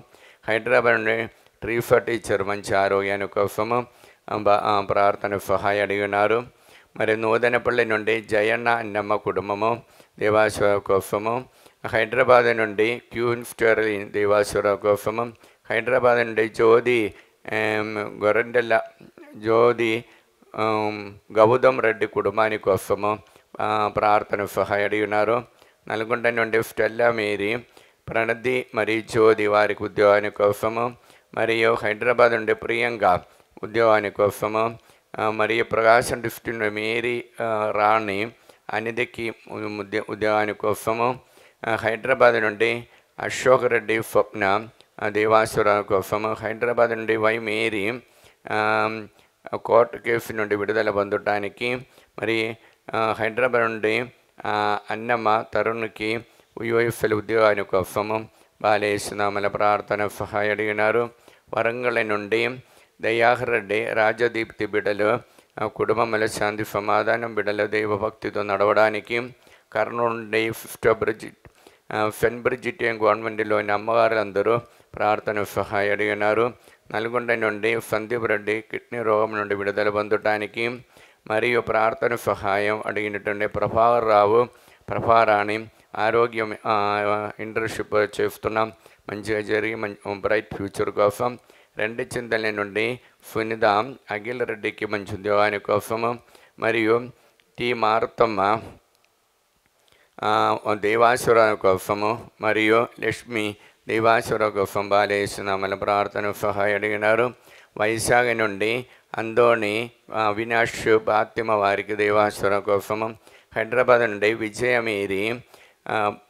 హైదరాబాద్ నుండి ట్రీఫా టీచర్ మంచి ఆరోగ్యాన్ని కోసము, ప్రార్థన సహాయం అడిగినారు. మరి నూతనపల్లి నుండి జయన్న అన్నమ్మ కుటుంబము దేవాశ్వర కోసము, హైదరాబాద్ నుండి క్యూన్ స్టెర్లిన్ దేవాశ్వర కోసము, హైదరాబాద్ నుండి జ్యోతి గొరండెల్ల జ్యోతి గౌతమ్ రెడ్డి కుటుంబాని కోసము ప్రార్థన సహాయం అడిగినారు. నల్గొండ నుండి స్టెల్లా మేరీ ప్రణతి మరియు జ్యోతి వారికి ఉద్యోగాని కోసము, మరియు హైదరాబాద్ నుండి ప్రియాంక ఉద్యోగాని కోసము, మరియు ప్రకాశం డిస్ట్రిక్ట్ నుండి మేరీ రాణి అనిధికి ఉద్యోగాని కోసము, హైదరాబాద్ నుండి అశోక్ రెడ్డి స్వప్న దేవాసుర కోసము, హైదరాబాద్ నుండి వై మేరీ కోర్టు కేసు నుండి విడుదల పొందటానికి, మరి హైదరాబాద్ నుండి అన్నమ్మ తరుణ్కి యుఎఫ్ఎల్ ఉద్యోగాని కోసము బాలేసునామల ప్రార్థన సహాయం అడిగినారు. వరంగల్ నుండి దయాహర్ రెడ్డి రాజదీప్తి బిడ్డలు కుటుంబముల శాంతి సమాధానం బిడ్డలు దైవభక్తితో నడవడానికి, కర్నూలు నుండి సెంట్ బ్రిజిటియన్ గవర్నమెంట్లోని అమ్మగారులందరూ ప్రార్థన సహాయం అడిగినారు. నల్గొండ నుండి సందీప్ రెడ్డి కిడ్నీ రోగం నుండి విడుదల పొందటానికి మరియు ప్రార్థన సహాయం అడిగినటువంటి ప్రభారాణి ఆరోగ్యం ఇంటర్న్షిప్ చేస్తున్నాం, మంచిగా జరిగి బ్రైట్ ఫ్యూచర్ కోసం. రెండు చింతల నుండి సునిత అఖిల్ రెడ్డికి మంచి ఉద్యోగాని కోసము, మరియు టి మారుతమ్మ దేవాసుర కోసము, మరియు లక్ష్మి దేవాసుర కోసం బాలేసునామల ప్రార్థన సహాయం అడిగినారు. వైశాఖ నుండి అందోని అవినాష్ బాత్యమ వారికి దేవాసుర కోసము, హైదరాబాద్ నుండి విజయమేరి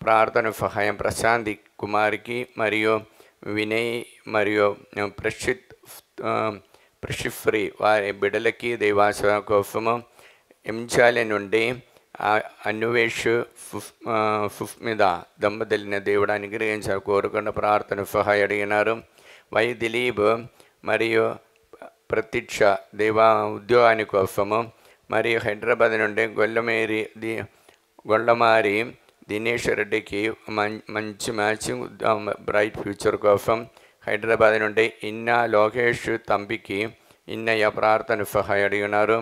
ప్రార్థన సహాయం ప్రశాంతి కుమార్కి, మరియు వినయ్ మరియు ప్రషిఫ్రీ వారి బిడ్డలకి దేవాసుర కోసము, ఎంచాలి నుండి అన్వేష్ సుస్మిత దంపతులని దేవుడు అనుగ్రహించారు కోరుకున్న ప్రార్థన సహాయం అడిగినారు. వై దిలీప్ మరియు ప్రతీక్ష ఉద్యోగాని కోసము, మరియు హైదరాబాద్ నుండి గొల్లమారి దినేష్ రెడ్డికి మంచి మ్యాచింగ్ బ్రైట్ ఫ్యూచర్ కోసం, హైదరాబాద్ నుండి ఇన్నా లోకేష్ తంపికి ఇన్నయ్య ప్రార్థన సహాయం అడిగినారు.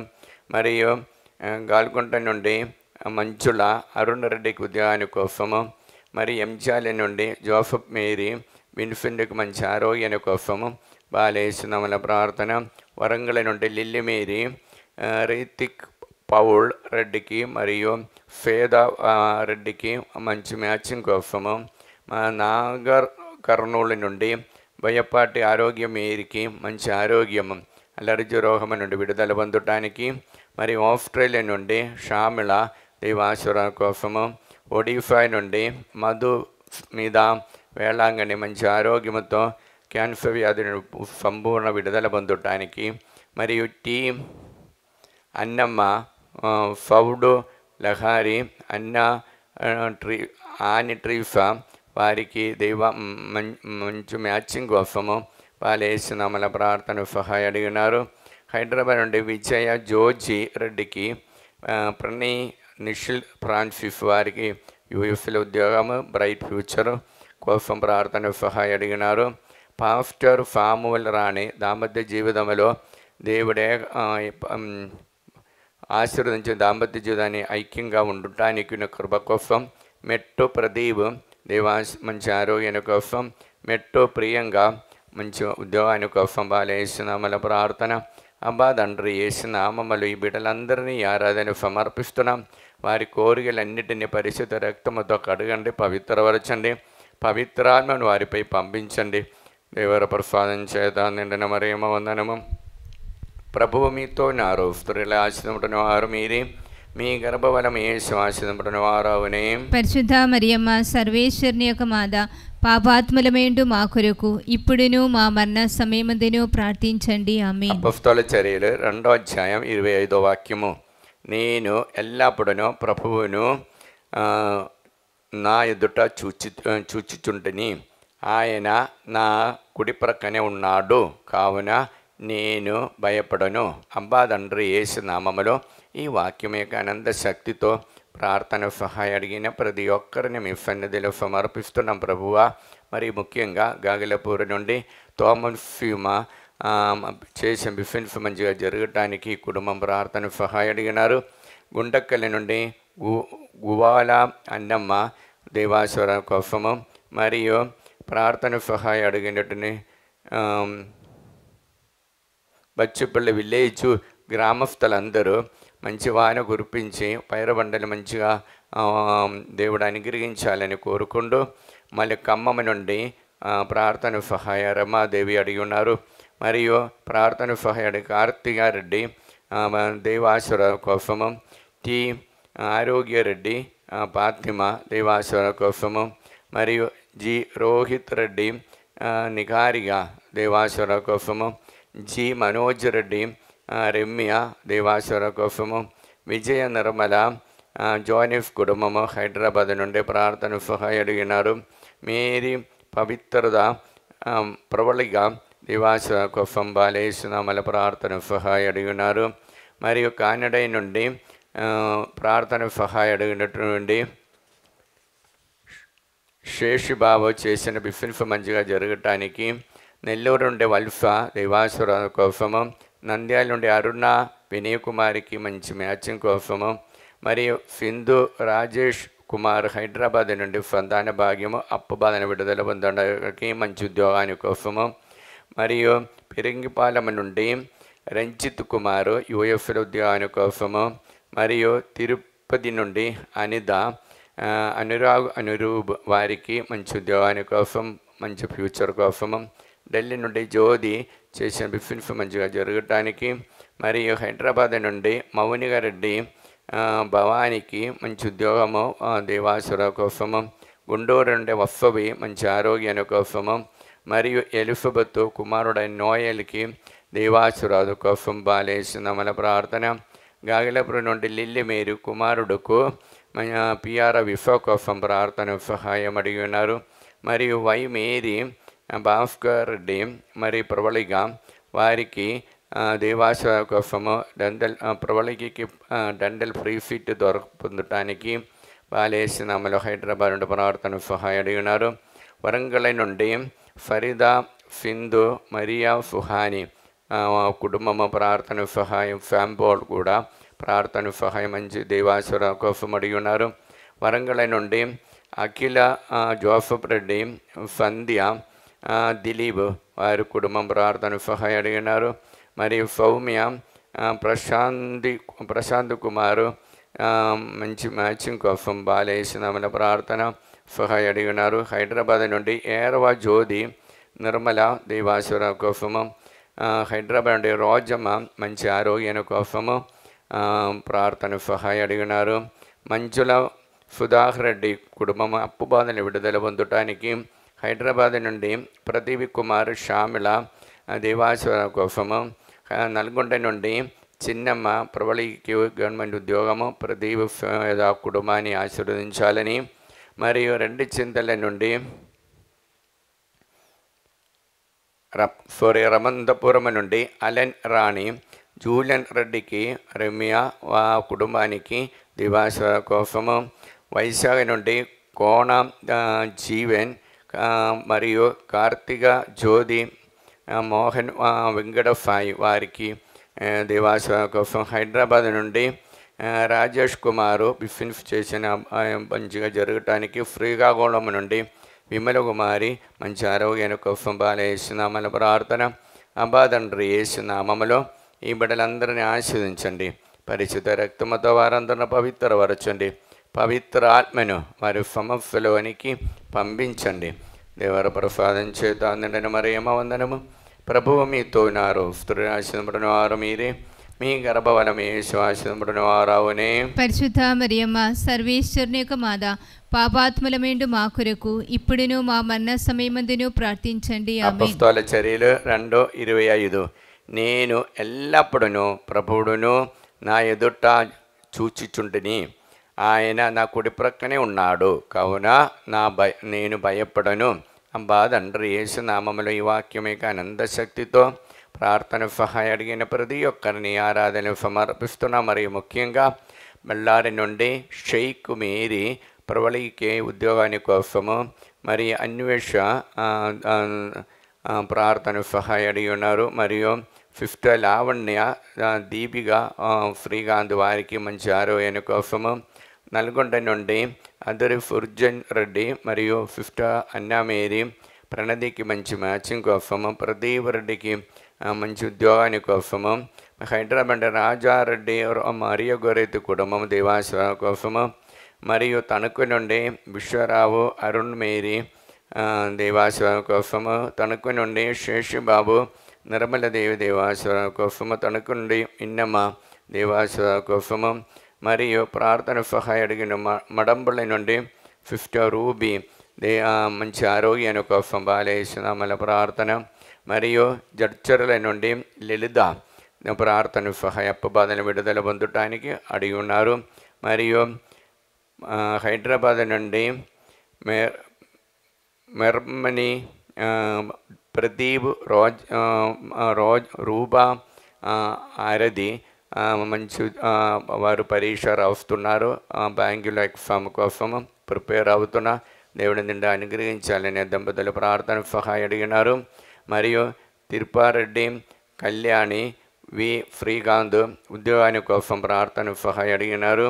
మరియు గాల్కొండ నుండి మంచుల అరుణ్ రెడ్డికి ఉద్యోగాని కోసము, మరి ఎంజాలి నుండి జోసఫ్ మేరీ విన్ఫెంట్కి మంచి ఆరోగ్యాని కోసము బాలేసునామల ప్రార్థన. వరంగల్ నుండి లిల్లీ మేరీ రితిక్ పౌల్ రెడ్డికి మరియు ఫేద రెడ్డికి మంచి మ్యాచింగ్ కోసము, కర్నూలు నుండి బోయపాటి ఆరోగ్య మేరీకి మంచి ఆరోగ్యము అలర్జీ రోగం నుండి విడుదల పొందటానికి, మరి ఆస్ట్రేలియా నుండి షామిళ దేవాసుర కోసము, ఒడిఫా నుండి మధు మీద వేళాంగని మంచి ఆరోగ్యంతో క్యాన్సర్ వ్యాధి సంపూర్ణ విడుదల పొందటానికి, మరియు టీ అన్నమ్మ ఫౌడు లహారి ఆని ట్రీఫా వారికి మంచి మ్యాచింగ్ కోసము బాలేసునామల ప్రార్థన సహాయం అడిగినారు. హైదరాబాద్ నుండి విజయ జోజీ రెడ్డికి ప్రణయ్ నిషిల్ ఫ్రాన్సిస్ వారికి యూఎఫ్లో ఉద్యోగము బ్రైట్ ఫ్యూచర్ కోసం ప్రార్థన సహాయం అడిగినారు. పాస్టర్ సామువల్ రాణి దాంపత్య జీవితంలో దేవుడే ఆశీర్వదించిన దాంపత్య జీవితాన్ని ఐక్యంగా ఉండటానికి కృప కోసం, మెట్టు ప్రదీప్ మంచి ఆరోగ్యాని కోసం, మెట్టు ప్రియంగా మంచి ఉద్యోగాని కోసం బాలేసునామల ప్రార్థన. అబ్బా తండ్రి యేసునామములో ఈ బిడ్డలందరినీ ఆరాధన సమర్పిస్తున్నాం. వారి కోరికలన్నిటినీ పరిశుద్ధ రక్తముతో కడగండి, పవిత్రపరచండి, పవిత్రాత్మను వారిపై పంపించండి. దేవర ప్రసాదం చేత నిండిన మరియమ్మ వందనము. ప్రభువు మీతో నారు, స్త్రీల ఆశీర్వదింపబడిన వారు మీరే, మీ గర్భఫలం యేసు ఆశీర్వదింపబడిన వారు అవునే. పరిశుద్ధ మరియమ్మ సర్వేశ్వరుని యొక్క మాత, పాపాత్ములమేండు మా కొరకు ఇప్పుడును మా మరణ సమయమందును ప్రార్థించండి. ఆమేన్. అపొస్తలుల చర్యలు 2వ అధ్యాయం 25వ వాక్యము. నేను ఎల్లప్పుడూ ప్రభువును నా ఎదుట చూచుచుంటిని, ఆయన నా కుడి ప్రక్కనే ఉన్నాడు, కావున నేను భయపడను. అబ్బా తండ్రి యేసు నామములో ఈ వాక్యం యొక్క అనంత శక్తితో ప్రార్థన సహాయం అడిగిన ప్రతి ఒక్కరిని మీ సన్నిధిలో సమర్పిస్తున్నాం ప్రభువా. మరి ముఖ్యంగా గాగిలపూర్ నుండి తోమస్ ఫ్యూమా చేసిన బిఫిన్స్ మంచిగా జరగటానికి కుటుంబం ప్రార్థన సహాయం అడిగినారు. గుండక్కల్లి నుండి గువాల అన్నమ్మ దేవాశ్వర కోసము మరియు ప్రార్థన సహాయం అడిగినట్టుని బచ్చుపల్లి విలేజ్ గ్రామస్తులందరూ మంచి వాన కురిపించి పైరబండలు మంచిగా దేవుడు అనుగ్రహించాలని కోరుకుంటూ మళ్ళీ ఖమ్మం నుండి ప్రార్థన సహాయ రమాదేవి అడిగి ఉన్నారు. మరియు ప్రార్థన సహాయ కార్తికారెడ్డి దేవాశ్వర కోసము, టి ఆరోగ్యరెడ్డి ఫాతిమ దేవాశ్వర కోసము, మరియు జి రోహిత్ రెడ్డి నిగారిగా దేవాశ్వర కోసము, జి మనోజ్ రెడ్డి రమ్య దేవాశ్వర కోసము, విజయ నిర్మల జోనిఫ్ కుటుంబము హైదరాబాద్ నుండి ప్రార్థన సహాయం అడిగినారు. మేరీ పవిత్రత ప్రబలిగా దేవాశ్వర కోసం బాలేసునామల ప్రార్థన సహాయం అడిగినారు. మరియు కానడా నుండి ప్రార్థన సహాయం అడిగినటువంటి శేషిబాబు చేసిన బిఫిన్స్ మంచిగా జరగటానికి, నెల్లూరు నుండి వల్ఫా దేవాశ్వర కోసము, నంద్యాల నుండి అరుణ వినయ్ కుమారికి మంచి మ్యాచింగ్ కోసము, మరియు సింధు రాజేష్ కుమార్ హైదరాబాద్ నుండి సంతాన భాగ్యము అప్పు బాధన విడుదల పొందడానికి మంచి ఉద్యోగాని కోసము, మరియు పిరింగిపాలెం నుండి రంజిత్ కుమారు యుఎఫ్ఎల్ ఉద్యోగాని కోసము, మరియు తిరుపతి నుండి అనిత అనురూబ్ వారికి మంచి ఉద్యోగాని కోసం మంచి ఫ్యూచర్ కోసము, ఢిల్లీ నుండి జ్యోతి చేసిన బిఫిన్స్ మంచిగా జరగటానికి, మరియు హైదరాబాద్ నుండి మౌనిగా రెడ్డి భవానికి మంచి ఉద్యోగము దేవాసుర కోసము, గుంటూరు నుండి వఫవి మంచి ఆరోగ్యాన్ని కోసము, మరియు ఎలిజబెత్ కుమారుడైన నోయల్కి దేవాసురాదు కోసం బాలేసిన ప్రార్థన, గాగిలపురం నుండి లిల్లీ మేరీ కుమారుడుకు పిఆర్ విఫో కోసం ప్రార్థన సహాయం అడిగి ఉన్నారు. మరియు వై మేరీ భాస్కర్ రెడ్డి మరి ప్రబలిగా వారికి దేవాశ్వ కోసము ప్రబలికి డండల్ ఫ్రీ ఫిట్ పొందటానికి బాలేసినామలో హైదరాబాద్ నుండి ప్రార్థన సహాయం అడిగి ఉన్నారు. వరంగల్ నుండి ఫరీదా సింధు మరియా సుహాని కుటుంబము ప్రార్థన సహాయం ఫ్యాంబోల్ కూడా ప్రార్థన సహాయం మంచి దేవాశ్వర కోసం అడిగి ఉన్నారు. వరంగల్ నుండి అఖిల జోసఫ్ రెడ్డి సంధ్య దిలీప్ వారి కుటుంబం ప్రార్థన సహాయం అడిగినారు. మరియు సౌమ్య ప్రశాంత్ కుమారు మంచి మ్యాచింగ్ కోసం బాలేసినామల ప్రార్థన సహాయం అడిగినారు. హైదరాబాద్ నుండి ఏరవ జ్యోతి నిర్మల దేవాశ్వర కోసము, హైదరాబాద్ నుండి రోజమ్మ మంచి ఆరోగ్యం కోసము ప్రార్థన సహాయం అడిగినారు. మంజుల సుధాకర్ రెడ్డి కుటుంబం అప్పు బాధను విడుదల పొందటానికి, హైదరాబాద్ నుండి ప్రదీప్ కుమార్ షామిల దేవాశ్వర కోసము, నల్గొండ నుండి చిన్నమ్మ ప్రబలికి గవర్నమెంట్ ఉద్యోగము ప్రదీప్ కుటుంబాన్ని ఆశీర్వదించాలని, మరియు రెండు చింతల నుండి రమంతపురం నుండి అలెన్ రాణి జూలియన్ రెడ్డికి రమ్య కుటుంబానికి దివాశ్వర కోసము, వైశాఖ నుండి కోణ జీవన్ మరియు కార్తిక జ్యోతి మోహన్ వెంకట సాయి వారికి దేవాశ్వర కోసం, హైదరాబాద్ నుండి రాజేష్ కుమారు బిఫిన్స్ చేసిన మంచిగా జరగటానికి, శ్రీకాకుళం నుండి విమల కుమారి మంచి ఆరోగ్యాన్ని కోసం బాలేసునామల ప్రార్థన, అబాదండ్రి యేసునామములో ఈ బిడ్డలందరినీ ఆశీర్వదించండి. పరిశుద్ధ రక్తముతో వారందరిని పవిత్రపరచండి. పవిత్ర ఆత్మను వారి సమస్యలోనికి పంపించండి. దేవర ప్రసాదం చేత నిండిన మరియమ్మ వందనము. ప్రభువు మీతో ఉన్నారు. స్త్రీలు ఆశీర్వదింపబడిన వారు మీరే, మీ గర్భఫలము యేసు ఆశీర్వదింపబడిన వారవునే. పరిశుద్ధ మరియమ్మ సర్వేశ్వరుని యొక్క మాత, పాపాత్ములమేండు మా కొరకు ఇప్పుడును మా మరణ సమయమందును ప్రార్థించండి. అపొస్తలుల చర్యలు 2:25. నేను ఎల్లప్పుడూ ప్రభువును నా ఎదుట చూచిచుంటిని, ఆయన నా కుడి ప్రక్కనే ఉన్నాడు, కావున నేను భయపడను. అబ్బా తండ్రి యేసు నామములో ఈ వాక్యమే ఆనంద శక్తితో ప్రార్థన సహాయం అడిగిన ప్రతి ఒక్కరిని ఆరాధన సమర్పిస్తున్నా. మరియు ముఖ్యంగా బళ్ళారి నుండి షేక్ మేరీ ప్రబలికి ఉద్యోగాని కోసము, మరి అన్వేష ప్రార్థన సహాయం అడిగి ఉన్నారు. మరియు 5th లావణ్య, దీపిక, శ్రీకాంత్ వారికి మంచి ఆరోగ్యం కోసము. నల్గొండ నుండి అదరి ఫుర్జన్ రెడ్డి మరియు 5th అన్నామేరి ప్రణతికి మంచి మ్యాచింగ్ కోసము. ప్రదీప్ రెడ్డికి మంచి ఉద్యోగాని కోసము. హైదరాబాద్ రాజారెడ్డి మరియ గొరెత్తి కుటుంబం దేవాశ్వర కోసము. మరియు తణుకు నుండి విశ్వరావు అరుణ్ మేరీ దేవాశ్వర కోసము. తణుకు నుండి శేషుబాబు నిర్మలదేవి దేవాశ్వర కోసము. తణుకు నుండి ఇన్నమ్మ దేవాశ్వర కోసము. మరియు ప్రార్థన సహాయం అడిగిన మడంబుల నుండి 5th రూబీ మంచి ఆరోగ్యాన్ని కోసం బాలేశ్వరమల ప్రార్థన. మరియు జడ్చర్ల నుండి లలిత ప్రార్థన సహాయ అప్పబాధను విడుదల పొందటానికి అడిగి ఉన్నారు. మరియు హైదరాబాద్ నుండి మెర్మని ప్రదీప్ రోజ్ రూబా ఆరది మంచి వారు పరీక్ష రాస్తున్నారు. బ్యాంకులో ఎగ్జామ్ కోసము ప్రిపేర్ అవుతున్న దేవుడి నిండా అనుగ్రహించాలనే దంపతులు ప్రార్థన సహాయం అడిగినారు. మరియు తిరుపారెడ్డి కళ్యాణి శ్రీకాంత్ ఉద్యోగాని కోసం ప్రార్థన సహాయం అడిగినారు.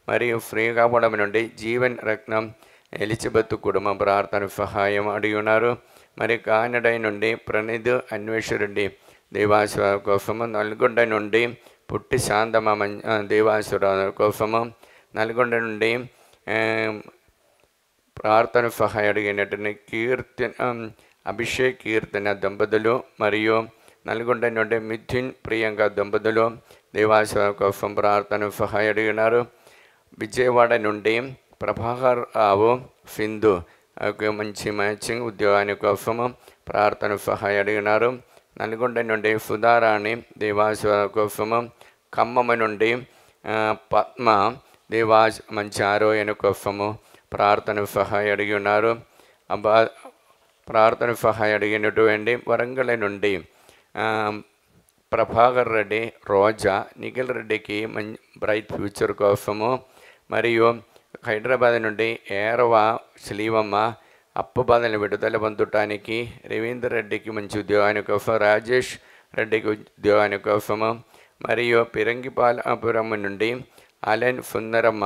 మరియు శ్రీకాకుళం నుండి జీవన్ రత్నం ఎలిజబెత్ కుటుంబం ప్రార్థన సహాయం అడిగి ఉన్నారు. మరి కానడై నుండి ప్రణీత్ అన్వేషరెడ్డి దేవాసుర కోసము. నల్గొండ నుండి పుట్టి శాంతమ్మ దేవాసుర కోసము. నల్గొండ నుండి ప్రార్థన సహాయం అడిగినటువంటి అభిషేక్ కీర్తన దంపతులు. మరియు నల్గొండ నుండి మిథున్ ప్రియాంక దంపతులు దేవాసుర కోసం ప్రార్థన సహాయం అడిగినారు. విజయవాడ నుండి ప్రభాకర్ రావు సింధు మంచి మ్యాచింగ్ ఉద్యోగాని కోసము ప్రార్థన సహాయం అడిగినారు. నల్గొండ నుండి సుధారాణి దేవాసుర కోసము. ఖమ్మం నుండి పద్మ మంచి ఆరోగ్యం కోసము ప్రార్థన సహాయం అడిగి ఉన్నారు. ప్రార్థన సహాయం అడిగినటువంటి వరంగల్ నుండి ప్రభాకర్ రెడ్డి, రోజా, నిఖిల్ రెడ్డికి బ్రైట్ ఫ్యూచర్ కోసము. మరియు హైదరాబాద్ నుండి ఏరవ శ్రీవమ్మ అప్పుబాధలను విడుదల పొందటానికి రవీంద్ర రెడ్డికి మంచి ఉద్యోగాని కోసం. రాజేష్ రెడ్డికి ఉద్యోగాని కోసము. మరియు పిరంగిపాలపురం నుండి అలెన్ సుందరమ్మ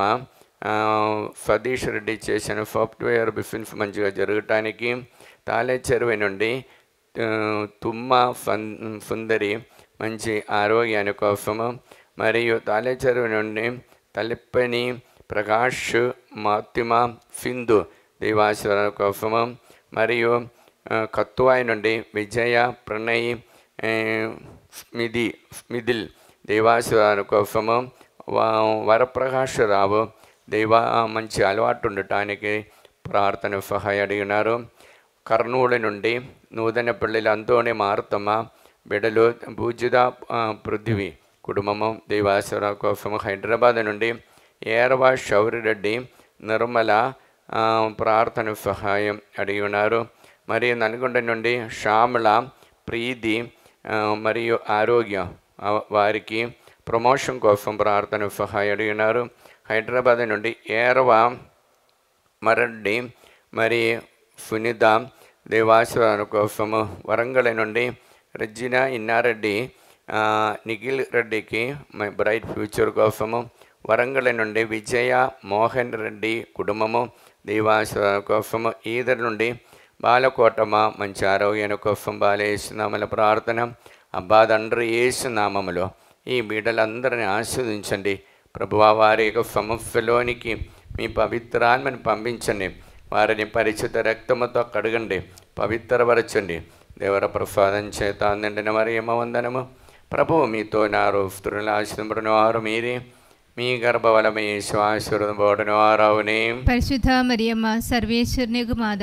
సతీష్ రెడ్డి చేసిన సాఫ్ట్వేర్ బిజినెస్ మంచిగా జరగటానికి. తాళేచెరువు నుండి తుమ్మ సుందరి మంచి ఆరోగ్యాని కోసము. మరియు తాళేచెరువు నుండి తలిప్పని ప్రకాష్, మాతిమ, సింధు దేవాశ్వర కోసము. మరియు కత్తువాయి నుండి విజయ, ప్రణయ్, స్మిదిల్ దేవాశ్వర కోసము. వరప్రకాశరావు మంచి అలవాటు ఉండటానికి ప్రార్థన సహాయం అడిగినారు. కర్నూలు నుండి నూతనపల్లి అంతోని మారుతమ్మ బిడలు పూజిత పృథ్వీ కుటుంబము దేవాశ్వర కోసము. హైదరాబాద్ నుండి ఏరవ శౌరిరెడ్డి, నిర్మల ప్రార్థన సహాయం అడిగి ఉన్నారు. మరియు నల్గొండ నుండి శ్యామల, ప్రీతి మరియు ఆరోగ్య వారికి ప్రమోషన్ కోసం ప్రార్థన సహాయం అడిగినారు. హైదరాబాద్ నుండి ఏరవ మరడ్డి మరి సునీత దేవాశ్వర కోసము. వరంగల్ నుండి రజినా ఇన్నారెడ్డి, నిఖిల్ రెడ్డికి బ్రైట్ ఫ్యూచర్ కోసము. వరంగల్ నుండి విజయ, మోహన్ రెడ్డి కుటుంబము దేవాశ్వర కోసము. ఈదర్ నుండి బాలకోటమ్మ మంచి ఆరోగ్యం కోసం బాలేసునామల ప్రార్థన. అబ్బా తండ్రి యేసునామములో ఈ బిడ్డలందరినీ ఆస్వాదించండి ప్రభువా. వారి యొక్క సమస్యలోనికి మీ పవిత్రాత్మని పంపించండి. వారిని పరిశుద్ధ రక్తముతో కడగండి, పవిత్రపరచండి. దేవర ప్రసాదం చేత నిండిన మరియమ్మ వందనము. ప్రభువు మీతో నారు స్త్రీల ఆశీర్వదింపబడిన వారు మీరే, మీ గర్భఫలము యేసు ఆశీర్వదింపబడిన వారవునే. పరిశుద్ధ మరియమ్మ సర్వేశ్వరుని మాత,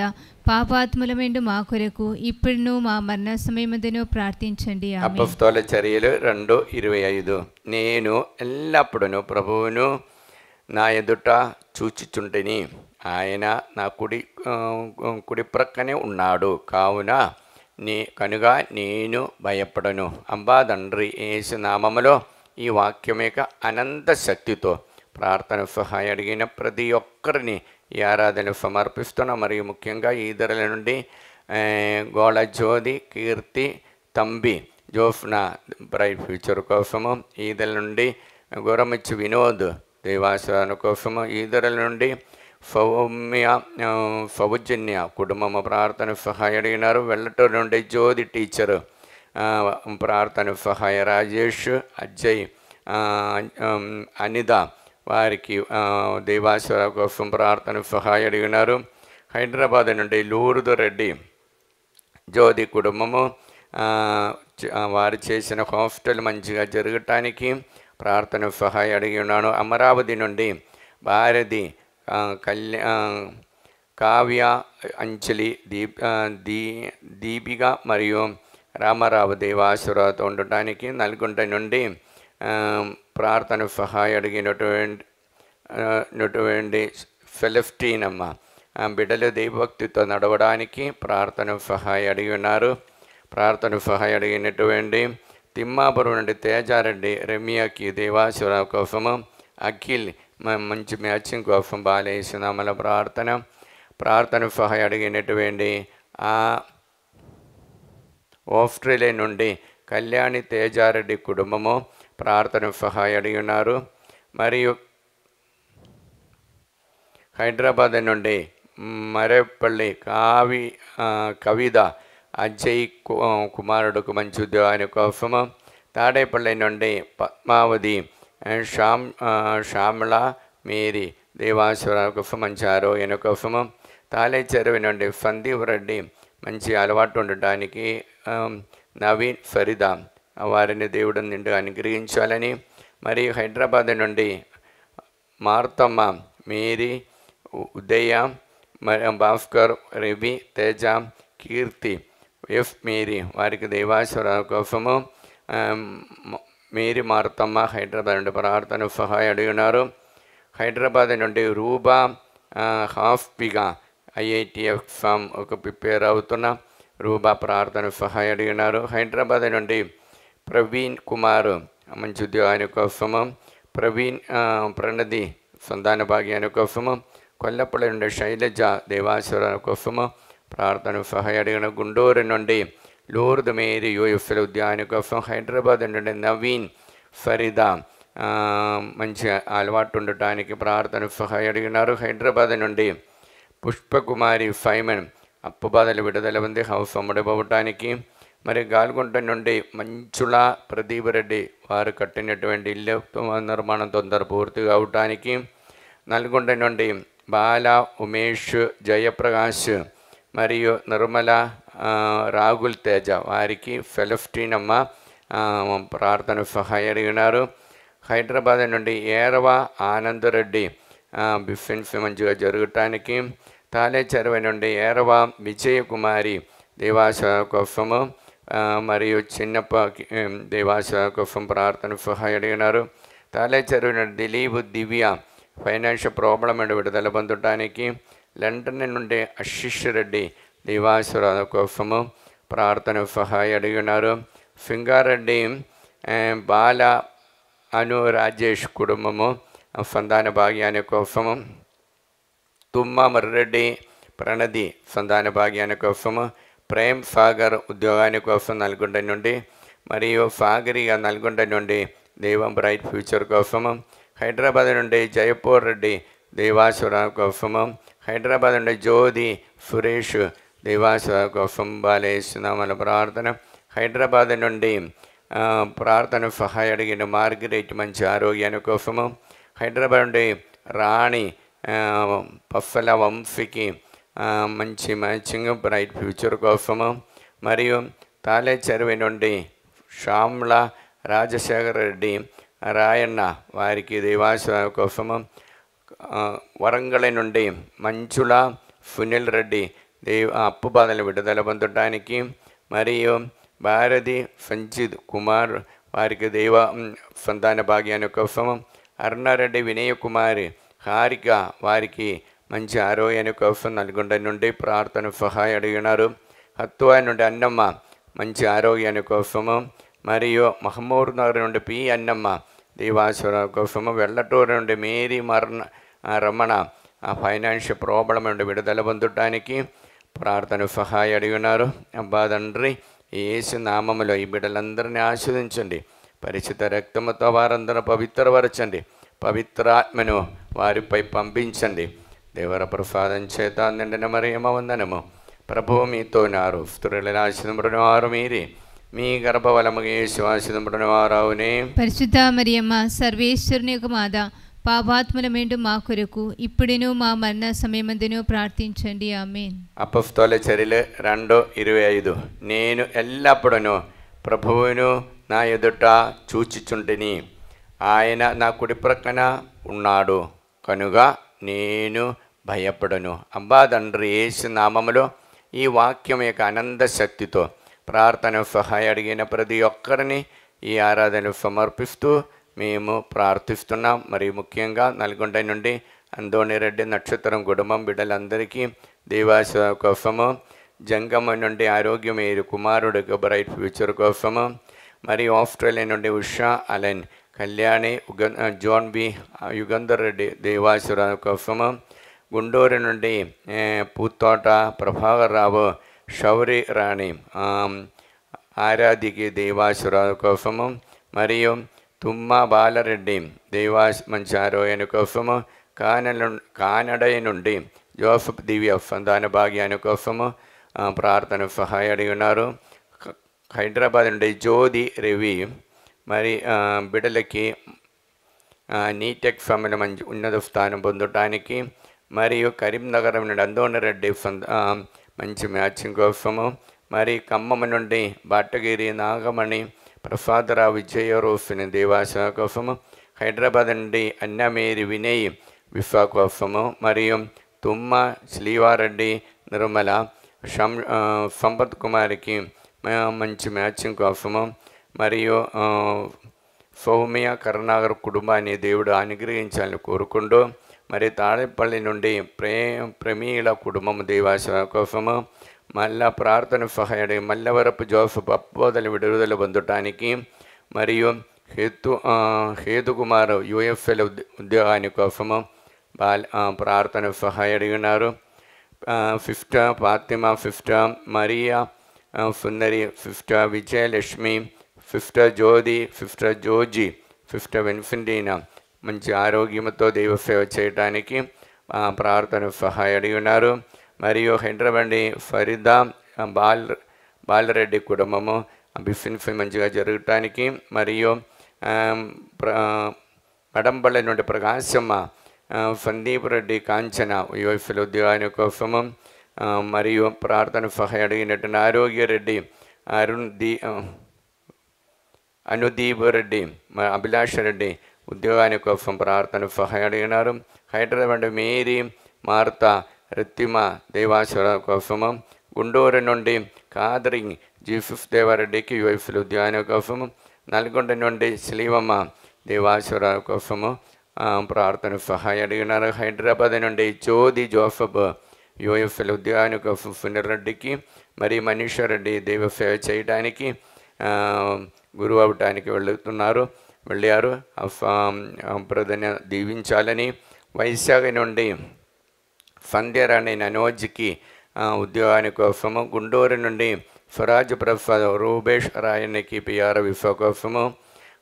పాపాత్ములమైండు మా కొరకు ఇప్పుడును మా మరణ సమయమందును ప్రార్థించండి. అపొస్తలుల చర్యలు 2:25. నేను ఎల్లప్పుడూ ప్రభువును నా ఎదుట చూచుచుంటిని, ఆయన నా కుడి ప్రక్కనే ఉన్నాడు, కావున కనుక నేను భయపడను. అంబా తండ్రి యేసు నామములో ఈ వాక్యం యొక్క అనంత శక్తితో ప్రార్థన సహాయం అడిగిన ప్రతి ఒక్కరిని ఈ ఆరాధన సమర్పిస్తున్నా. మరియు ముఖ్యంగా ఈదరుల నుండి గోళ జ్యోతి, కీర్తి, తంబి, జోఫ్న బ్రైట్ ఫ్యూచర్ కోసము, ఈదల నుండి గురమిచ్చి వినోద్ దేవాశ్రాను కోసము, ఈదల నుండి ఫౌజన్య కుటుంబము ప్రార్థన సహాయ అడిగినారు. వెల్లటూరు నుండి జ్యోతి టీచరు ప్రార్థన సహాయ, రాజేష్, అజయ్, అనిత వారికి దేవాశ్వర కోసం ప్రార్థన సహాయ అడిగినారు. హైదరాబాద్ నుండి లూర్దు రెడ్డి జ్యోతి కుటుంబము వారు చేసిన హాస్టల్ మంచిగా జరగటానికి ప్రార్థన సహాయ అడిగి ఉన్నాను. అమరావతి నుండి భారతి, కావ్య, అంజలి, దీపిక మరియు రామారావు దేవాసురాతో ఉండటానికి నల్గొండ నుండి ప్రార్థన సహాయ అడిగినటువంటి ఫెలెస్టీనమ్మ బిడ్డలు దైవభక్తితో నడవడానికి ప్రార్థన సహాయ అడిగి ఉన్నారు. ప్రార్థన సహాయ అడిగినటువంటి తిమ్మాపురం నుండి తేజారెడ్డి రమ్యకి దేవాసుర కోసము, అఖిల్ మంచి మ్యాచింగ్ కోసం బాలేసినామల ప్రార్థన సహాయ అడిగినటువంటి ఆస్ట్రేలియా నుండి కళ్యాణి తేజారెడ్డి కుటుంబము ప్రార్థన సహాయ అడిగి ఉన్నారు. మరియు హైదరాబాద్ నుండి మరేపల్లి కవిత అజయ్ కుమారుడుకు మంచి ఉద్యోగాని కోసము, తాడేపల్లి నుండి పద్మావతి, శ్యామల, మేరీ దేవాసుర కోసం మంచి ఆరోగ్యం కోసము, తాళేచెరువు నుండి సందీప్ రెడ్డి మంచి అలవాటు ఉండటానికి, నవీన్, ఫరీదా వారిని దేవుడు నిండు అనుగ్రహించాలని, మరియు హైదరాబాద్ నుండి మార్తమ్మ, మేరీ, ఉదయ, భాస్కర్, రవి, తేజ, కీర్తి, ఎఫ్ మేరీ వారికి దేవాసుర కోసము, మేరీ, మార్తమ్మ హైదరాబాద్ నుండి ప్రార్థన సహాయ అడిగినారు. హైదరాబాద్ నుండి రూబా, హాఫ్పిగా IIT ఎగ్జామ్ ప్రిపేర్ అవుతున్న రూబా ప్రార్థన సహాయ అడిగినారు. హైదరాబాద్ నుండి ప్రవీణ్ కుమార్ మంచి ఉద్యోగాని కోసము, ప్రణతి సంతాన భాగ్యాని కోసము, కొల్లపల్లి నుండి శైలజ దేవాసుర కోసము ప్రార్థన సహాయ అడిగిన. గుంటూరు నుండి లూర్ద్ మేరీ యూఎఫ్ఎల్ ఉద్యాని కోసం, హైదరాబాద్ నుండి నవీన్, ఫరీదా మంచి అలవాటు ఉండటానికి ప్రార్థన సహాయ అడిగినారు. హైదరాబాద్ నుండి పుష్పకుమారి ఫైమన్ అప్పు బాధలు విడుదల ఉంది హౌస్ అమ్ముడబోవటానికి. మరి గాల్గుంట నుండి మంచుల ప్రదీప్ రెడ్డి వారు కట్టినటువంటి ఇల్లు నిర్మాణం తొందర పూర్తిగా అవటానికి. నల్గొండ నుండి బాల, ఉమేష్, జయప్రకాష్ మరియు నిర్మల, రాగుల్ తేజ వారికి ఫెలెస్టీనమ్మ ప్రార్థన సహాయ అడిగినారు. హైదరాబాద్ నుండి ఏరవ ఆనందరెడ్డి బిఫెన్స్ మంచిగా జరగటానికి. తాళేచెరువు నుండి ఏరవ విజయకుమారి దేవాసుర కోసము మరియు చిన్నప్ప దేవాసుర కోసం ప్రార్థన సహాయ అడిగినారు. తాళేచెరువు నుండి దిలీప్, దివ్య ఫైనాన్షియల్ ప్రాబ్లం నుండి విడుదల పొందటానికి. లండన్ నుండి ఆశిష్ రెడ్డి దేవాసుర కోసము ప్రార్థన సహాయ అడిగినారు. సింగారెడ్డి, బాల, అను, రాజేష్ కుటుంబము సంతాన భాగ్యాని కోసము. తుమ్మ మర్రెడ్డి, ప్రణతి సంతాన భాగ్యాని కోసము. ప్రేమ్ సాగర్ ఉద్యోగాని కోసం నల్గొండ నుండి, మరియు సాగరిగా నల్గొండ నుండి దేవం బ్రైట్ ఫ్యూచర్ కోసము. హైదరాబాద్ నుండి జయపూర్ రెడ్డి దేవాసుర కోసము. హైదరాబాద్ నుండి జ్యోతి, సురేష్ దేవాసుర కోసం బాలేస్తున్నామల ప్రార్థన. హైదరాబాద్ నుండి ప్రార్థన సహాయ అడిగిన మార్గరేట్ మంచి ఆరోగ్యాని కోసము. హైదరాబాద్ నుండి రాణి, పఫల వంశీకి మంచి మ్యాచింగ్ బ్రైట్ ఫ్యూచర్ కోసము. మరియు తాళేచెరువు నుండి శ్యామల, రాజశేఖర రెడ్డి, రాయన్న వారికి దేవాసుర కోసము. వరంగల్ నుండి మంచుల, సునీల్ రెడ్డి అప్పు బాధలు విడుదల పొందడానికి. మరియు భారతి, సంజిత్ కుమార్ వారికి సంతాన భాగ్యాని కోసము. అరుణారెడ్డి, వినయ్ కుమారి, హారిక వారికి మంచి ఆరోగ్యాని కోసం నల్గొండ నుండి ప్రార్థన సహాయ అడిగినారు. హత్వా నుండి అన్నమ్మ మంచి ఆరోగ్యాని కోసము. మరియు మహమూర్ నగర్ నుండి పి అన్నమ్మ దేవాసుర కోసము. వెల్లటూరు నుండి మేరీ రమణ ఫైనాన్షియల్ ప్రాబ్లం నుండి విడుదల పొందటానికి. ప్రార్థన సహాయం అడిగి ఉన్నారు. అబ్బా తండ్రి, యేసు నామములో ఈ బిడ్డలందరినీ ఆశీర్వదించండి. పరిశుద్ధ రక్తముతో వారందరూ పవిత్రపరచండి. పవిత్రాత్మను వారిపై పంపించండి. దేవర ప్రసాదం చేత నిండిన మరియమ్మ వందనము. ప్రభువు మీతో ఉన్నారు. స్త్రీలను ఆశీర్వదింపబడిన వారు మీరే, మీ గర్భఫలముగా యేసు ఆశీర్వదింపబడిన వారవునే. పరిశుద్ధ మరియమ్మ సర్వేశ్వరుని యొక్క మాత, పాపాత్ములమేండు మా కొరకు ఇప్పుడును మా మరణ సమయమందును ప్రార్థించండి. ఆమేన్. అపొస్తలుల చర్యలు 2:25. నేను ఎల్లప్పుడూ ప్రభువును నా ఎదుట చూచుచుంటిని, ఆయన నా కుడి ప్రక్కన ఉన్నాడు కనుక నేను భయపడను. అబ్బా తండ్రి, యేసు నామములో ఈ వాక్యం యొక్క ఆనంద శక్తితో ప్రార్థన సహాయం అడిగిన ప్రతి ఒక్కరిని ఈ ఆరాధన సమర్పిస్తూ మేము ప్రార్థిస్తున్నాం. మరియు ముఖ్యంగా నల్గొండ నుండి అందోణిరెడ్డి నక్షత్రం కుటుంబం బిడ్డలందరికీ దేవాశ కోసము, జంగమ నుండి ఆరోగ్యమేరు కుమారుడికి బ్రైట్ ఫ్యూచర్ కోసము, మరియు ఆస్ట్రేలియా నుండి Usha Allen, Kalyani, John B, Yugandhar Reddy దేవాసుర కోసము, గుంటూరు నుండి పూతోట ప్రభాకర్ రావు, శౌరి రాణి, ఆరాధికి దేవాసుర కోసము, మరియు తుమ్మ బాలరెడ్డి మంచి ఆరోగ్యాని కోసము, కానడ నుండి జోసఫ్ దివ్య సంతాన భాగ్యాని కోసము ప్రార్థన సహాయం అడిగి ఉన్నారు. హైదరాబాద్ నుండి జ్యోతి రవి, మరి బిడ్డలకి నీటెక్ సమయంలో మంచి ఉన్నత స్థానం పొందటానికి, మరియు కరీంనగర్ నుండి అందోణిరెడ్డి మంచి మ్యాచింగ్ కోసము, మరి ఖమ్మం నుండి బాటగిరి నాగమణి, ప్రసాదరావు, విజయ రోషిని దేవాస కోసము, హైదరాబాద్ నుండి అన్నమేరి వినయ్ విఫా కోసము, మరియు తుమ్మ శ్రీవారెడ్డి నిర్మల, సంపత్ కుమారికి మంచి మ్యాచింగ్ కోసము, మరియు సౌమ్య కరుణాగర్ కుటుంబాన్ని దేవుడు అనుగ్రహించాలని కోరుకుంటూ, మరి తాడేపల్లి నుండి ప్రమీల కుటుంబం దేవాస కోసము, మళ్ళా ప్రార్థన సహాయం మల్లవరపు జోసఫ్ అపోదల విడుదల పొందటానికి, మరియు హేతుకుమార్ యుఎఫ్ఎల్ ఉద్యోగాని కోసము ప్రార్థన సహాయం అడిగినారు. ఫిఫ్ట్ ఫాతిమా, ఫిఫ్ట్ మరియా సుందరి, ఫిఫ్ట్ విజయలక్ష్మి, ఫిఫ్ట్ జ్యోతి, ఫిఫ్ట్ జోజీ, ఫిఫ్ట్ వెన్ఫింటీనా మంచి ఆరోగ్యంతో దైవ సేవ చేయడానికి ప్రార్థన సహాయం అడిగి ఉన్నారు. మరియు హైదరాబాద్ ఫరీదా బాలరెడ్డి కుటుంబము బిఫిన్ మంచిగా జరగటానికి, మరియు మడంపల్లి నుండి ప్రకాశమ్మ, సందీప్ రెడ్డి కాంచన యుఎఫ్ఎల్ ఉద్యోగాని కోసము, మరియు ప్రార్థన సహాయం అడిగినట్టు ఆరోగ్య రెడ్డి, అనుదీప్ రెడ్డి, అభిలాష రెడ్డి ఉద్యోగాని కోసం ప్రార్థన సహాయం అడిగినారు. హైదరాబాద్ మేరీ మార్తా రిత్తిమ దేవాసుర కోసము, గుంటూరు నుండి కాదరి జీఫ్ దేవారెడ్డికి యుఎఫ్ఎల్ ఉద్యోగాని కోసము, నల్గొండ నుండి శ్రీవమ్మ దేవాసుర కోసము ప్రార్థన సహాయం అడిగినారు. హైదరాబాద్ నుండి జ్యోతి జోసఫ్ యుఎఫ్ఎల్ ఉద్యోగాని కోసం పునరెడ్డికి, మరి మనీషారెడ్డి దైవ సేవ చేయడానికి గురువు అవటానికి వెళ్ళారు. ప్రధాన దీవించాలని. వైశాఖ నుండి సంధ్యారాణి ననోజ్కి ఉద్యోగాని కోసము, గుంటూరు నుండి స్వరాజ్ ప్రసాద్ రూబేష్ రాయనికి పిఆర్ విఫా కోసము,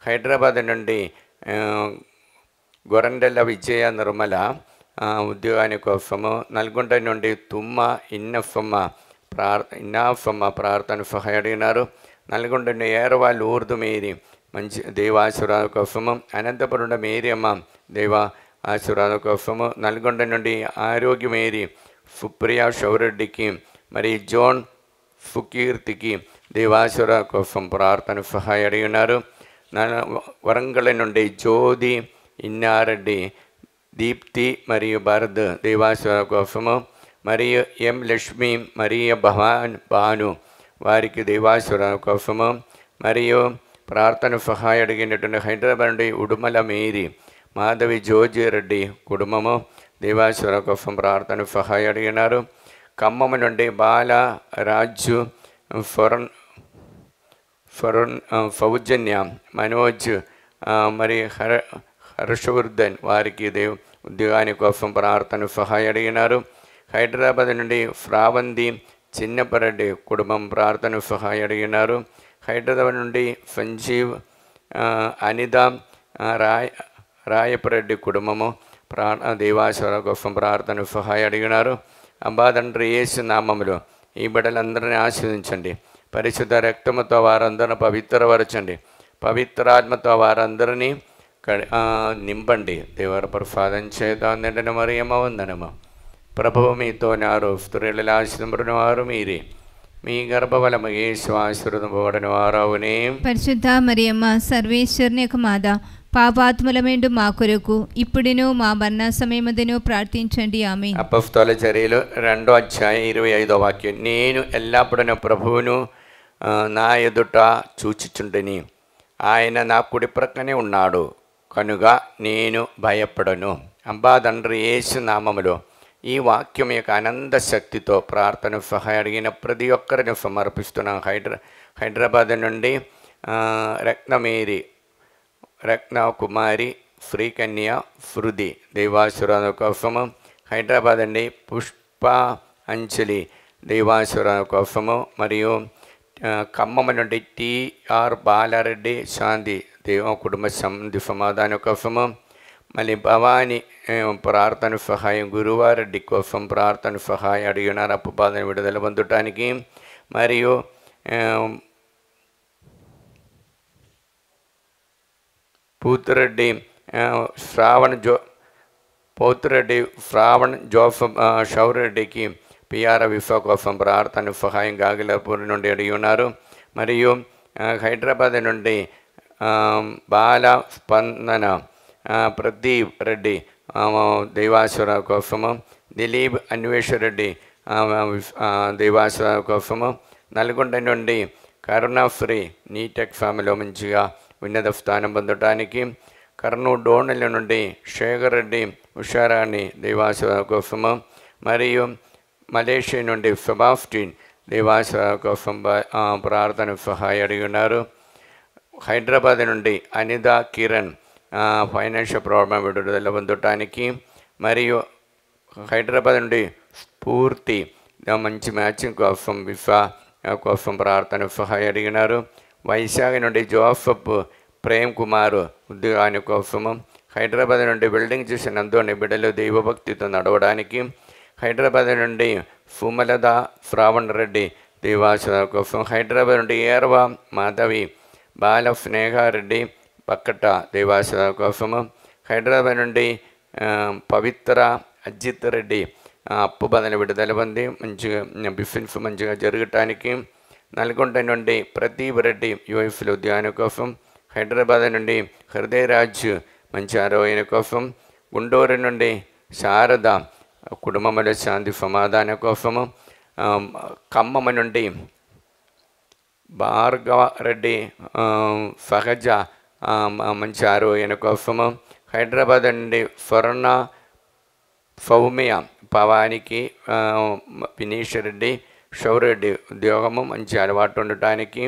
హైదరాబాద్ నుండి గొరండెల్ల విజయ నిర్మల ఉద్యోగాని కోసము, నల్గొండ నుండి తుమ్మ ఇన్నాఫమ్మ ప్రార్థన సహాయం అడిగినారు. నల్గొండ నుండి ఏరవాళ్ళు ఊర్దు మేరీ మంచి దేవాశీర్వాద కోసము, అనంతపురం మేరీ అమ్మ దేవ ఆశీర్వాద కోసము, నల్గొండ నుండి ఆరోగ్యమేరి సుప్రియా శౌరెడ్డికి, మరి జోన్ సుకీర్తికి దేవాశీర్వాద కోసం ప్రార్థన సహాయం అడిగి ఉన్నారు. వరంగల్ నుండి జ్యోతి ఇన్నారెడ్డి, దీప్తి మరియు భరత్ దేవాశీర్వాద కోసము, మరియు ఎం లక్ష్మి మరియ భాను వారికి దేవాశీర్వాద కోసము, మరియు ప్రార్థన సహాయం అడిగినటువంటి హైదరాబాద్ నుండి ఉడుమల మేరీ మాధవి జోజిరెడ్డి కుటుంబము దేవాశీర్వాద కోసం ప్రార్థన సహాయం అడిగినారు. ఖమ్మం నుండి బాల రాజు సౌజన్య మనోజ్ మరి హర్షవర్ధన్ వారికి ఉద్యోగాని కోసం ప్రార్థన సహాయం అడిగినారు. హైదరాబాద్ నుండి ఫ్రావంతి చిన్నపరెడ్డి కుటుంబం ప్రార్థన సహాయం అడిగినారు. హైదరాబాద్ నుండి సంజీవ్ అనిత రాయపరెడ్డి కుటుంబము దేవాశ్వర కోసం ప్రార్థన సహాయం అడిగినారు. అబ్బా తండ్రి యేసు నామములో ఈ బిడ్డలందరినీ ఆశీర్వదించండి. పరిశుద్ధ రక్తముతో వారందరిని పవిత్రపరచండి. పవిత్రాత్మతో వారందరినీ నింపండి. దేవర ప్రసాదం చేత నిండిన మరియమ్మ వందనము. ప్రభువు మీతో నారు, స్త్రీలలో ఆశీర్వదింపబడిన వారు మీరే, మీ గర్భఫలము యేసు ఆశీర్వదింపబడిన వారవునే. పరిశుద్ధ మరియమ్మ సర్వేశ్వరుని యొక్క మాత, పాపాత్ములమేండు మా కొరకు ఇప్పుడును మా మరణ సమయముందును ప్రార్థించండి. ఆమేన్. అపొస్తలుల చర్యలు 2:25 నేను ఎల్లప్పుడూ ప్రభువును నా ఎదుట చూచుచుండని, ఆయన నా కుడి ప్రక్కనే ఉన్నాడు కనుక నేను భయపడను. అబ్బా తండ్రి యేసు నామములో ఈ వాక్యం యొక్క అనంత శక్తితో ప్రార్థన సహాయం అడిగిన ప్రతి ఒక్కరిని సమర్పిస్తున్నాం. హైదరాబాద్ నుండి రత్నకుమారి శ్రీకన్య శృతి దేవాసురాల కోసము, హైదరాబాద్ నుండి పుష్ప అంజలి దేవాసురాల కోసము, మరియు ఖమ్మం నుండి టిఆర్ బాలారెడ్డి శాంతి కుటుంబ సంధి సమాధానం కోసము, మళ్ళీ భవాని ప్రార్థన సహాయం గురువారెడ్డి కోసం ప్రార్థన సహాయం అడిగినారు అప్పుబాధన విడుదల పొందటానికి. మరియు Pothireddy Shravan Joseph షౌరెడ్డికి PR Wipha కోసం ప్రార్థన సహాయం గాగిలాపూర్ నుండి అడిగి ఉన్నారు. మరియు హైదరాబాద్ నుండి బాల స్పందన ప్రదీప్ రెడ్డి దేవాశ్వర కోసము, దిలీప్ అన్వేషరెడ్డి దేవాశ్వర కోసము, నల్గొండ నుండి కరుణాశ్రీ నీటెక్ ఫ్యామిలీలో మంచిగా ఉన్నత స్థానం పొందడానికి, కర్నూలు డోనెల నుండి శేఖర్ రెడ్డి ఉషారాణి దేవాశ్వర కోసము, మరియు మలేషియా నుండి సెబాస్టిన్ దేవాశ్వర కోసం ప్రార్థన సహాయం అడిగి ఉన్నారు. హైదరాబాద్ నుండి అనిత కిరణ్ ఫైనాన్షియల్ ప్రాబ్లం విడుదల పొందటానికి, మరియు హైదరాబాద్ నుండి స్ఫూర్తి మంచి మ్యాచింగ్ కోసం విఫా కోసం ప్రార్థన సహాయం అడిగినారు. వైశాఖ నుండి జోసఫ్ ప్రేమ్ కుమార్ ఉద్యోగాని కోసము, హైదరాబాద్ నుండి బిల్డింగ్ చూసిన నందోని బిడ్డలు దైవభక్తితో నడవడానికి, హైదరాబాద్ నుండి సుమలత శ్రావణ్ రెడ్డి దేవాశ్వర కోసం, హైదరాబాద్ నుండి ఏర్వా మాధవి బాల స్నేహారెడ్డి పక్కట దేవాశ్వర కోసము, హైదరాబాద్ నుండి పవిత్ర అజిత్ రెడ్డి అప్పు బదులు విడుదల పొంది మంచిగా బిజినెస్ మంచిగా జరగటానికి, నల్గొండ నుండి ప్రదీప్ రెడ్డి యూఎఫ్లో ఉద్యానం కోసం, హైదరాబాద్ నుండి హృదయరాజ్ మంచి ఆరోగ్యం కోసం, గుంటూరు నుండి శారద కుటుంబముల శాంతి సమాధానం కోసము, ఖమ్మం నుండి భార్గవ రెడ్డి సహజ మంచి ఆరోగ్యం కోసము, హైదరాబాద్ నుండి స్వర్ణ సౌమ్య పవానికి వినీష్ రెడ్డి షౌరెడ్డి ఉద్యోగము మంచి అలవాటు ఉండటానికి,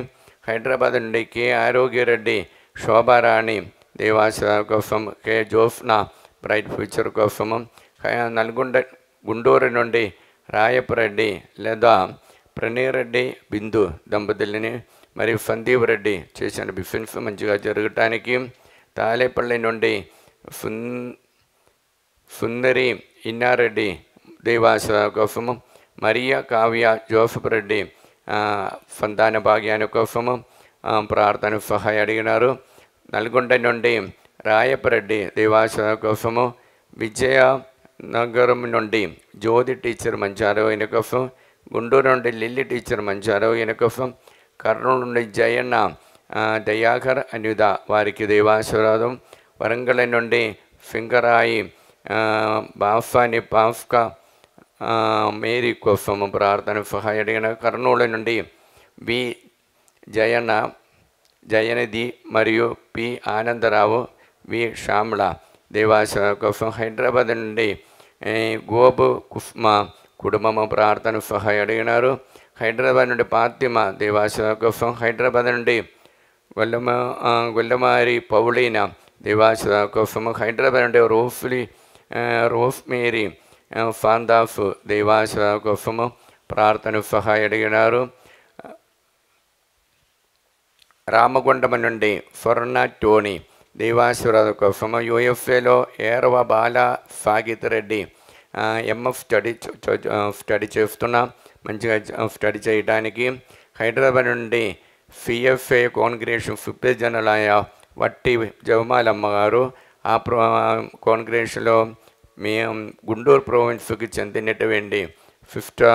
హైదరాబాద్ నుండి కె ఆరోగ్యరెడ్డి శోభారాణి దేవాశ్వర కోసం, కె జోఫ్నా బ్రైట్ ఫ్యూచర్ కోసము, గుంటూరు నుండి రాయపరెడ్డి లేదా ప్రణీరెడ్డి బిందు దంపతులని, మరియు సందీప్ రెడ్డి చేసిన బిజినెస్ మంచిగా జరగటానికి, తాలేపల్లి నుండి సుందరి ఇన్నారెడ్డి దేవాశ్వర కోసము, మరియా కావ్య జోసఫ్ రెడ్డి సంతాన భాగ్యాన్ని కోసము ప్రార్థన సహాయం అడిగినారు. నల్గొండ నుండి రాయపరెడ్డి దేవాశ్వర కోసము, విజయనగరం నుండి జ్యోతి టీచర్ మంచి ఆరోగ్యం కోసం, గుంటూరు నుండి లిల్లీ టీచర్ మంచి ఆరోగ్యం కోసం, కర్నూలు నుండి జయన్న దయాకర్ అనిత వారికి దేవాశీర్వాదం, వరంగల్ నుండి సింగరాయి బాఫాని పాఫ్కా మేరీ కోసం ప్రార్థన సహాయం అడిగిన, కర్నూలు నుండి బి జయనిధి మరియు పి ఆనందరావు వి శ్యామల దేవాశీర్వాద కోసం, హైదరాబాద్ నుండి గోబు కుస్మా కుటుంబము ప్రార్థన సహాయం అడిగినారు. హైదరాబాద్ నుండి ఫాతిమా దేవాశీర్వాద కోసం, హైదరాబాద్ నుండి గొల్లమారి పౌలీనా దేవాశీర్వాద కోసము, హైదరాబాద్ నుండి రోఫ్మేరీ ఫాందాఫ్ దైవాశ్రద కోసము ప్రార్థన సహాయ అడిగినారు. రామగుండం నుండి ఫొర్నా టోనీ దైవాశీర్వాద కోసము. యూఎఫ్ఏలో ఏరవ బాల సాగిత్ రెడ్డి ఎంఎఫ్ స్టడీ చేస్తున్నా, మంచిగా స్టడీ చేయడానికి. హైదరాబాద్ నుండి సిఎఫ్ఏ కాంగ్రెగేషన్ ఫిఫ్త్ జనరల్ వట్టి జవమాలమ్మ గారు ఆ కాంగ్రెగేషన్లో గుంటూరు ప్రావిన్స్కి చెందినటువంటి ఫిఫ్త్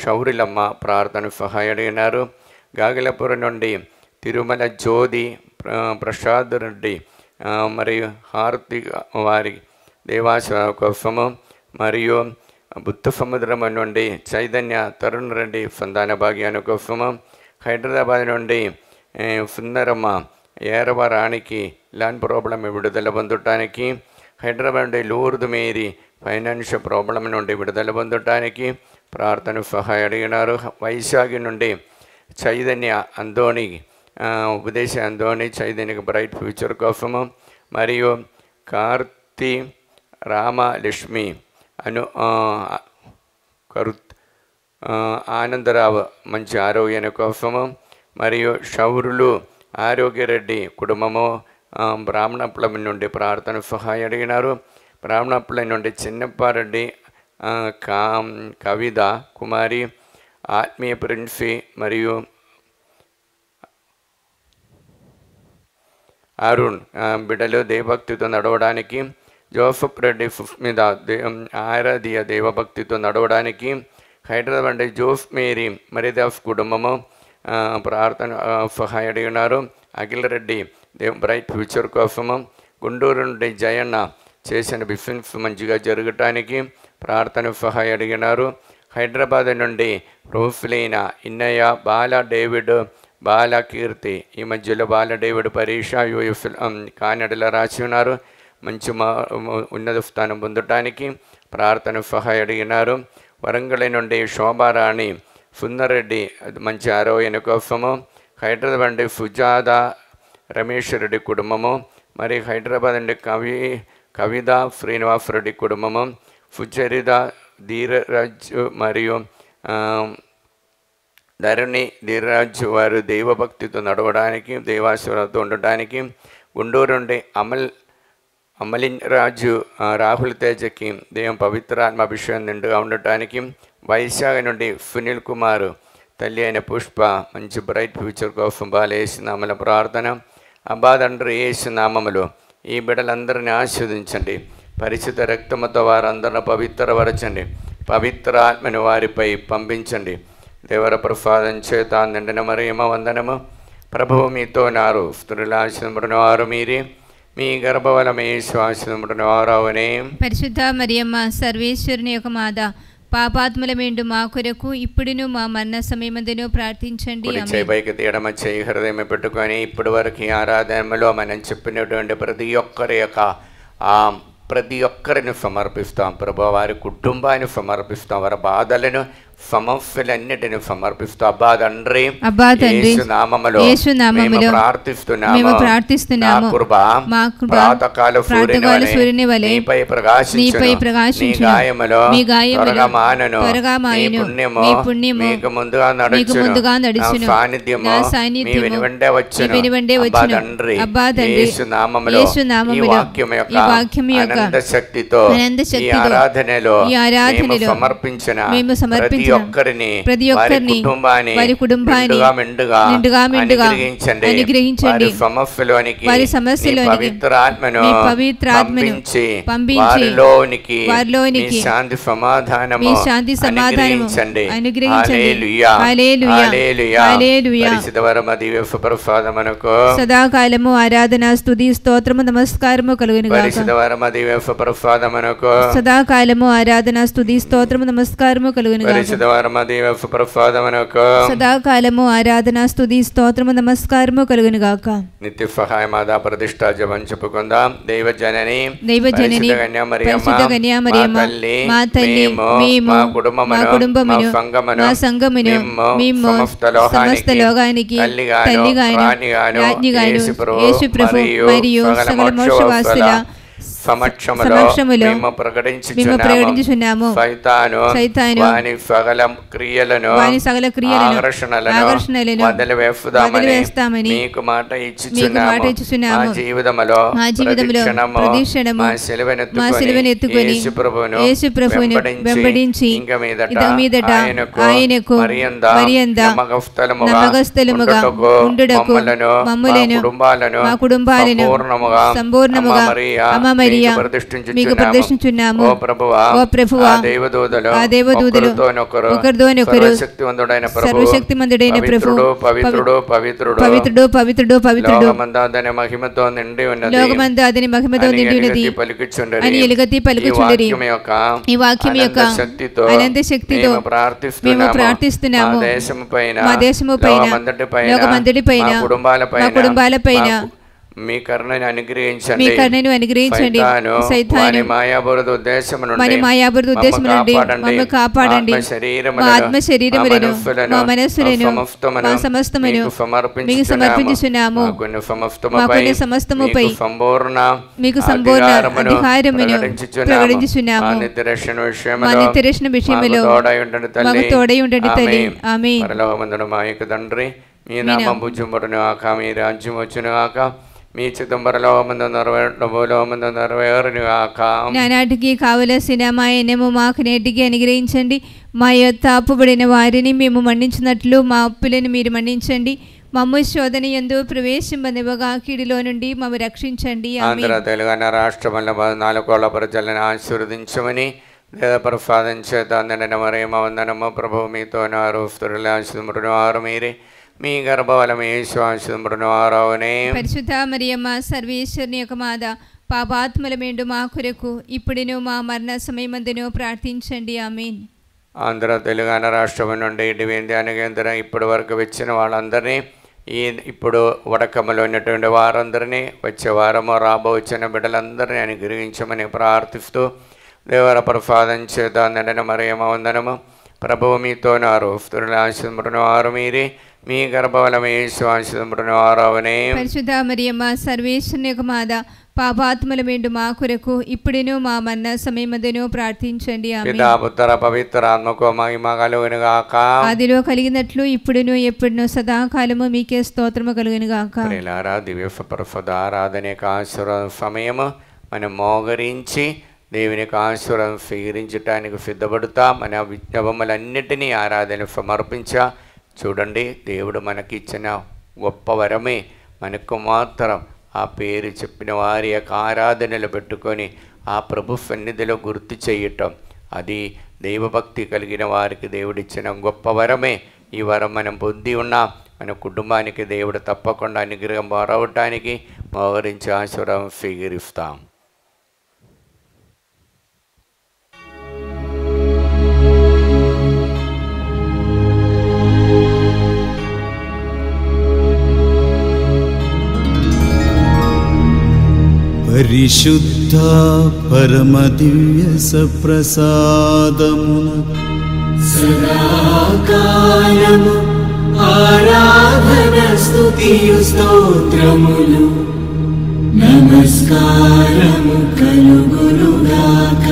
షౌరిలమ్మ ప్రార్థన సహాయ అడిగినారు. గాగిలపురం నుండి తిరుమల జ్యోతి ప్రసాద్ రెడ్డి మరియు హారతి వారి దేవాశ్రమ కోసము. మరియు బుద్ధ సముద్రం నుండి చైతన్య తరుణ్ రెడ్డి సంతాన భాగ్యాన్ని కోసము. హైదరాబాద్ నుండి సుందరమ్మ ఏరవ రాణికి ల్యాండ్ ప్రాబ్లం విడుదల పొందటానికి. హైదరాబాద్ నుండి లూర్దు మేరీ ఫైనాన్షియల్ ప్రాబ్లం నుండి విడుదల పొందటానికి ప్రార్థన సహాయ అడిగినారు. వైశాఖి నుండి చైతన్య అందోని ఉపదేశ అందోని చైతన్యకి బ్రైట్ ఫ్యూచర్ కోసము. మరియు కార్తి రామలక్ష్మి ఆనందరావు మంచి ఆరోగ్యాన్ని కోసము. మరియు షౌరులు ఆరోగ్యరెడ్డి కుటుంబము బ్రాహ్మణప్లం నుండి ప్రార్థన సహాయ అడిగినారు. బ్రాహ్మణప్లం నుండి చిన్నప్పారెడ్డి కవిత కుమారి ఆత్మీయ ప్రిన్సి మరియు అరుణ్ బిడ్డలు దేవభక్తితో నడవడానికి. జోసఫ్ రెడ్డి మీద ఆరాధ్య దేవభక్తితో నడవడానికి. హైదరాబాద్ జోస్ మేరీ మరిదాస్ కుటుంబము ప్రార్థన సహాయ అడిగినారు. అఖిల్ రెడ్డి బ్రైట్ ఫ్యూచర్ కోసము. గుంటూరు నుండి జయన్న చేసిన బిజినెస్ మంచిగా జరగటానికి ప్రార్థన సహాయ అడిగినారు. హైదరాబాద్ నుండి రోఫ్లీన ఇన్నయ్య బాల డేవిడ్ బాల కీర్తి ఈ మధ్యలో బాల డేవిడ్ పరీక్ష యూఎఫ్ కానడలో రాసి ఉన్నారు. మంచి ఉన్నత స్థానం పొందటానికి ప్రార్థన సహాయ అడిగినారు. వరంగల్ నుండి శోభారాణి సుందర్రెడ్డి మంచి ఆరోగ్యం కోసము. హైదరాబాద్ నుండి సుజాత రమేష్ రెడ్డి కుటుంబము. మరి హైదరాబాద్ నుండి కవిత శ్రీనివాస్ రెడ్డి కుటుంబము. సుచరిత ధీరరాజ్ మరియు ధీరరాజ్ వారు దైవభక్తితో నడవడానికి దైవాశీర్వాదంతో ఉండటానికి. గుంటూరు నుండి అమలిన్ రాజు రాహుల్ తేజకి దేవం పవిత్రాత్మ అభిషేకం నిండుగా ఉండటానికి. వైశాఖ నుండి సునీల్ కుమార్ తల్లి అయిన పుష్ప మంచి బ్రైట్ ఫ్యూచర్ కోసం బాలేసి నామల ప్రార్థన. అబ్బా తండ్రి యేసు నామములో ఈ బిడ్డలందరినీ ఆశీర్వదించండి. పరిశుద్ధ రక్తముతో వారందరిని పవిత్రపరచండి. పవిత్ర ఆత్మను వారిపై పంపించండి. దేవర ప్రసాదం చేత నిండిన మరియమ్మ వందనము. ప్రభువు మీతో నారు, స్త్రీల ఆశీర్వదింపబడిన వారు మీరే, మీ గర్భఫలము యేసు ఆశీర్వదింపబడిన వారవునే. పరిశుద్ధ మరియమ్మ సర్వేశ్వరుని యొక్క మాత, పాపాత్ములమేండు మా కొరకు ఇప్పుడును మా మరణ సమయమందును ప్రార్థించండి. పైకి తీయడమ చేయి హృదయం పెట్టుకొని ఇప్పటి వరకు ఆరాధనలో మనం చెప్పినటువంటి ప్రతి ఒక్కరిని సమర్పిస్తాం ప్రభు. వారి కుటుంబాన్ని సమర్పిస్తాం, వారి బాధలను సమస్యలన్నిటిని సమర్పిస్తూ అబ్బా తండ్రి యేసు నామములో మేము ప్రార్థిస్తున్నాము. ప్రాతకాల సూర్యుని వలె నీపై ప్రకాశించును. నీ గాయములో త్వరగా మానును. నీ పుణ్యము మీకు ముందుగా నడుచును. సాన్నిధ్యము మీ వెనువెంటే వచ్చును. అబ్బా తండ్రి యేసు నామములో ఈ వాక్యము యొక్క అనంత శక్తితో ఈ ఆరాధనలో మేము సమర్పించిన ప్రతి ఒక్కరిని వారి కుటుంబాన్ని నిండుగా అనుగ్రహించండి. వారి సమస్యలోనికి పవిత్రాత్మను పంపించి వారిలోనికి శాంతి సమాధానము అనుగ్రహించండి. సదాకాలము ఆరాధన స్తుతి స్తోత్రము నమస్కారము కలుగునుగాక. సదాకాలము ఆరాధన స్తుతి స్తోత్రము నమస్కారము కలుగునుగాక. సదాకాలము ఆరాధన స్తుతి స్తోత్రము నమస్కారము కలుగునుగాక. నిత్య సహాయ మాతా ప్రతిష్ఠా జపం చెప్పుకుందాం. దైవజనని పరిశుద్ధ కన్యా మరియమ్మ మా తల్లి, మేము మా కుటుంబమును మా సంఘమును మేము సమస్త లోకానికి తల్లిగాను రాజ్ఞిగాను యేసు ప్రభు మరియు సకల మోక్షవాసుల సమక్షములో మేము ప్రకటించుచున్నాము. సైతాను వాని సకల క్రియలను ఆకర్షణలను వదిలివేస్తామని మీకు మాట ఇచ్చుచున్నాము. మా జీవితములో ప్రతిక్షణము మా సిలువనెత్తుకొని యేసు ప్రభువుని వెంబడించి ఇంక మీదట ఆయనకు మర్యాద నమ్మకస్థలముగా ఉండుటకు మమ్ములను మా కుటుంబాలను సంపూర్ణముగా అమ్మ మరియా మీకు ప్రదర్శించున్నాము. ఓ ప్రభువా ఆ దేవదూతలు ఒకరితోనొకరు సర్వశక్తిమంతుడైన ప్రభు పవిత్రుడు పవిత్రుడు పవిత్రుడు పవిత్రుడు లోకమంతా అతని మహిమతో నిండి ఉన్నది అని ఎలుగెత్తి పలుకుచుండిరి. ఈ వాక్యం యొక్క అనంత శక్తితో మేము ప్రార్థిస్తున్నాము. మా దేశము పైన లోకమంతటి పైన మా కుటుంబాల పైన మీ కరుణను అనుగ్రహించండి. సైతాను మాయాబురద ఉద్దేశము నుండి మమ్మల్ని కాపాడండి. మా ఆత్మ శరీరములను మా మనస్సులను మా సమస్తమును మీకు సమర్పించుచున్నాము. మాకున్న సమస్తముపై మీకు సంపూర్ణ అధికారమును ప్రకటించుచున్నాము. మా నిత్యరక్షణ విషయములో మాకు తోడై ఉండండి తల్లి. ఆమేన్. పరలోకమందున మా యొక్క తండ్రి, మీ నామం పూజింపబడును గాక, మీ రాజ్యం వచ్చును గాక, మీ చిత్తం పరలోకమందు నెరవేరును గాక. నానాటికి కావలసిన మా ఎన్నెము మాకు నేటికి అనుగ్రహించండి. మా యొక్క అప్పుబడిన వారిని మేము మన్నించినట్లు మా అప్పులను మీరు మన్నించండి. మమ్ము శోధన యందు ప్రవేశింపనివ్వగా కీడులో నుండి మమ్ము రక్షించండి. ఆంధ్ర తెలంగాణ రాష్ట్రంలో 4 కోట్ల ప్రజలను ఆశీర్వదించమని ప్రసాదం చేత అందన మరేమ వందనము. ప్రభువు మీతో నారు ఆశీర్వదించువారు మీరే, మీ గర్భఫలము యేసు ఆశీర్వదించువారవునే. పరిశుద్ధ మరియమ్మ సర్వేశ్వరుని యొక్క మాత, పాపాత్ములమేండు మా కొరకు ఇప్పుడును మా మరణ సమయమందును ప్రార్థించండి. ఆమేన్. ఆంధ్ర తెలంగాణ రాష్ట్రం నుండి డివేంద్యానికి ఇప్పటి వరకు వచ్చిన వాళ్ళందరినీ, ఇప్పుడు వడకమ్మలో ఉన్నటువంటి వారందరినీ, వచ్చే వారము రాబోచిన బిడ్డలందరినీ అనుగ్రహించమని ప్రార్థిస్తూ దేవర ప్రసాదం చేత అందన మరియమ్మ వందనము. ప్రభువు మీతో నారు ఆశీర్వదించువారు మీరే, మీ గర్భఫలము యేసు ఆశీర్వదించువారవునే. పరిశుద్ధ మరియమ్మ సర్వేశ్వరుని యొక్క మాత, పాపాత్ములమేండు మా కొరకు ఇప్పుడును మా మరణ సమయమందును ప్రార్థించండి. పితా పుత్ర పవిత్ర ఆత్మకు మహిమ కలుగును గాక. ఆదిలో కలిగినట్లు ఇప్పుడును ఎప్పుడును సదాకాలము మీకే స్తోత్రము కలుగును గాక. ప్రియులారా, దివ్య ప్రసాద ఆరాధనకు ఆశీర్వాద సమయము. మనం మోగరించి దేవునికి ఆశీర్వాదం స్వీకరించడానికి సిద్ధపడుతా. మన విజ్ఞాపములన్నిటినీ ఆరాధన సమర్పించా. చూడండి, దేవుడు మనకిచ్చిన గొప్ప వరమే మనకు మాత్రం ఆ పేరు చెప్పిన వారి యొక్క ఆరాధనలు పెట్టుకొని ఆ ప్రభు సన్నిధిలో గుర్తు చేయటం, అది దైవభక్తి కలిగిన వారికి దేవుడిచ్చిన గొప్ప వరమే. ఈ వరం మనం పొంది ఉన్నాం. మన కుటుంబానికి దేవుడు తప్పకుండా అనుగ్రహం రావటానికి మోహరించి ఆశీర్వాదం స్వీకరిస్తాం. పరిశుద్ధ పరమ దివ్య సప్రసాదమున సదాకాలము ఆరాధన స్తుతియు స్తోత్రములు నమస్కారము కలుగునుగాక.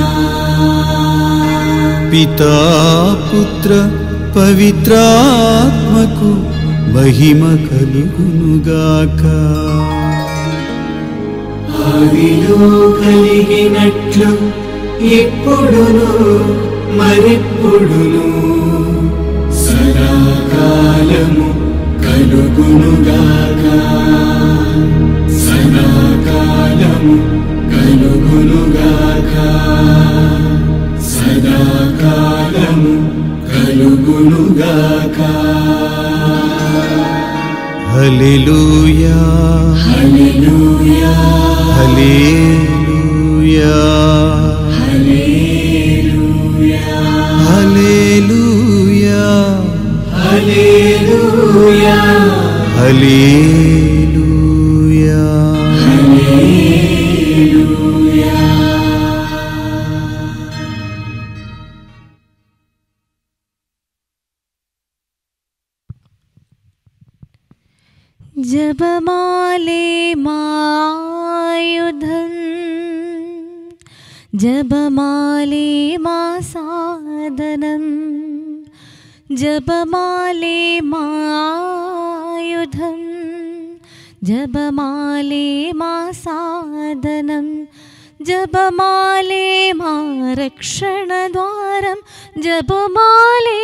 పితా పుత్ర పవిత్రాత్మకు మహిమ కలుగునుగాక. ఆదిలో కలిగినట్లు ఎప్పుడును మరెప్పుడును సదాకాలము కలుగునుగాక. సదాకాలము కలుగునుగాక. సదాకాలము కలుగునుగాక. హల్లెలూయా hallelujah hallelujah hallelujah hallelujah hallelujah hallelujah హల్లెలూయా. जपमाले मायुधम् ജപമാലേ മാ സാധനം, ജപമാലേ മായുധം, ജപമാലേ മാ സാധനം, ജപമാലേ മാ രക്ഷണദ്വാരം, ജപമാലേ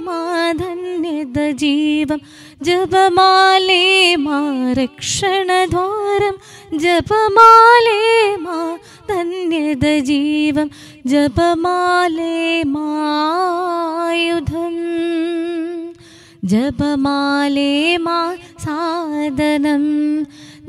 മാ ധന്യത ജീവം, ജപമാലേ മാ രക്ഷണദ്വാരം, ജപമാലേ മാ ധന്യത ജീവം, ജപമാലേ മായുധം, ജപമാലേ മാ സാധനം,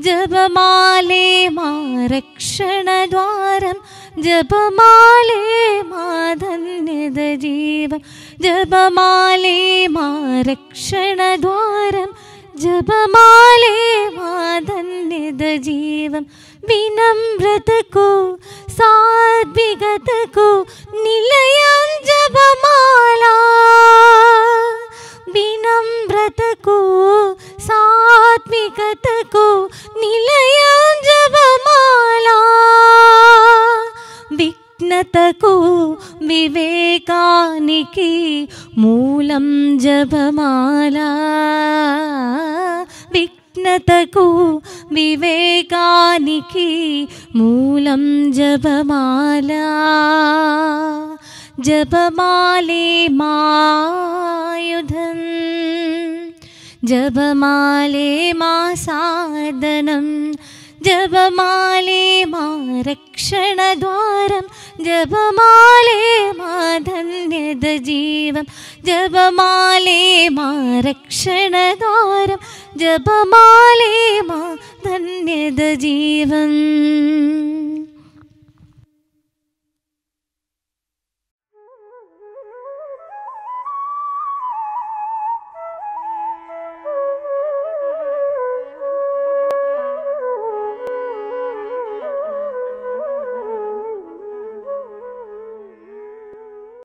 ജപമാലേ മാ രക്ഷണദ്വാരം, ജപമാലേ മാ ധന്യത ജീവം, ജപമാലേ മാ രക്ഷണദ്വാരം, ജപമാലേ മാ ധന്യത ജീവം. వినమ్రతకు సాత్వికతకు నిలయం జపమాల, వినమ్రతకు సాత్వికతకు నిలయం జపమాల, విఘ్నతకు వివేకానికి మూలం జపమాల, విఘ్నతకు వివేకానికి మూలం జపమాల, జపమాలే మాయుధం, జపమాలే మా సాధనం, జపమాలే మా రక్షణద్వారం, జపమాలే మా ధన్యద జీవం, జపమాలే మా రక్షణద్వారం, జపమాలే మా ధన్యద జీవం.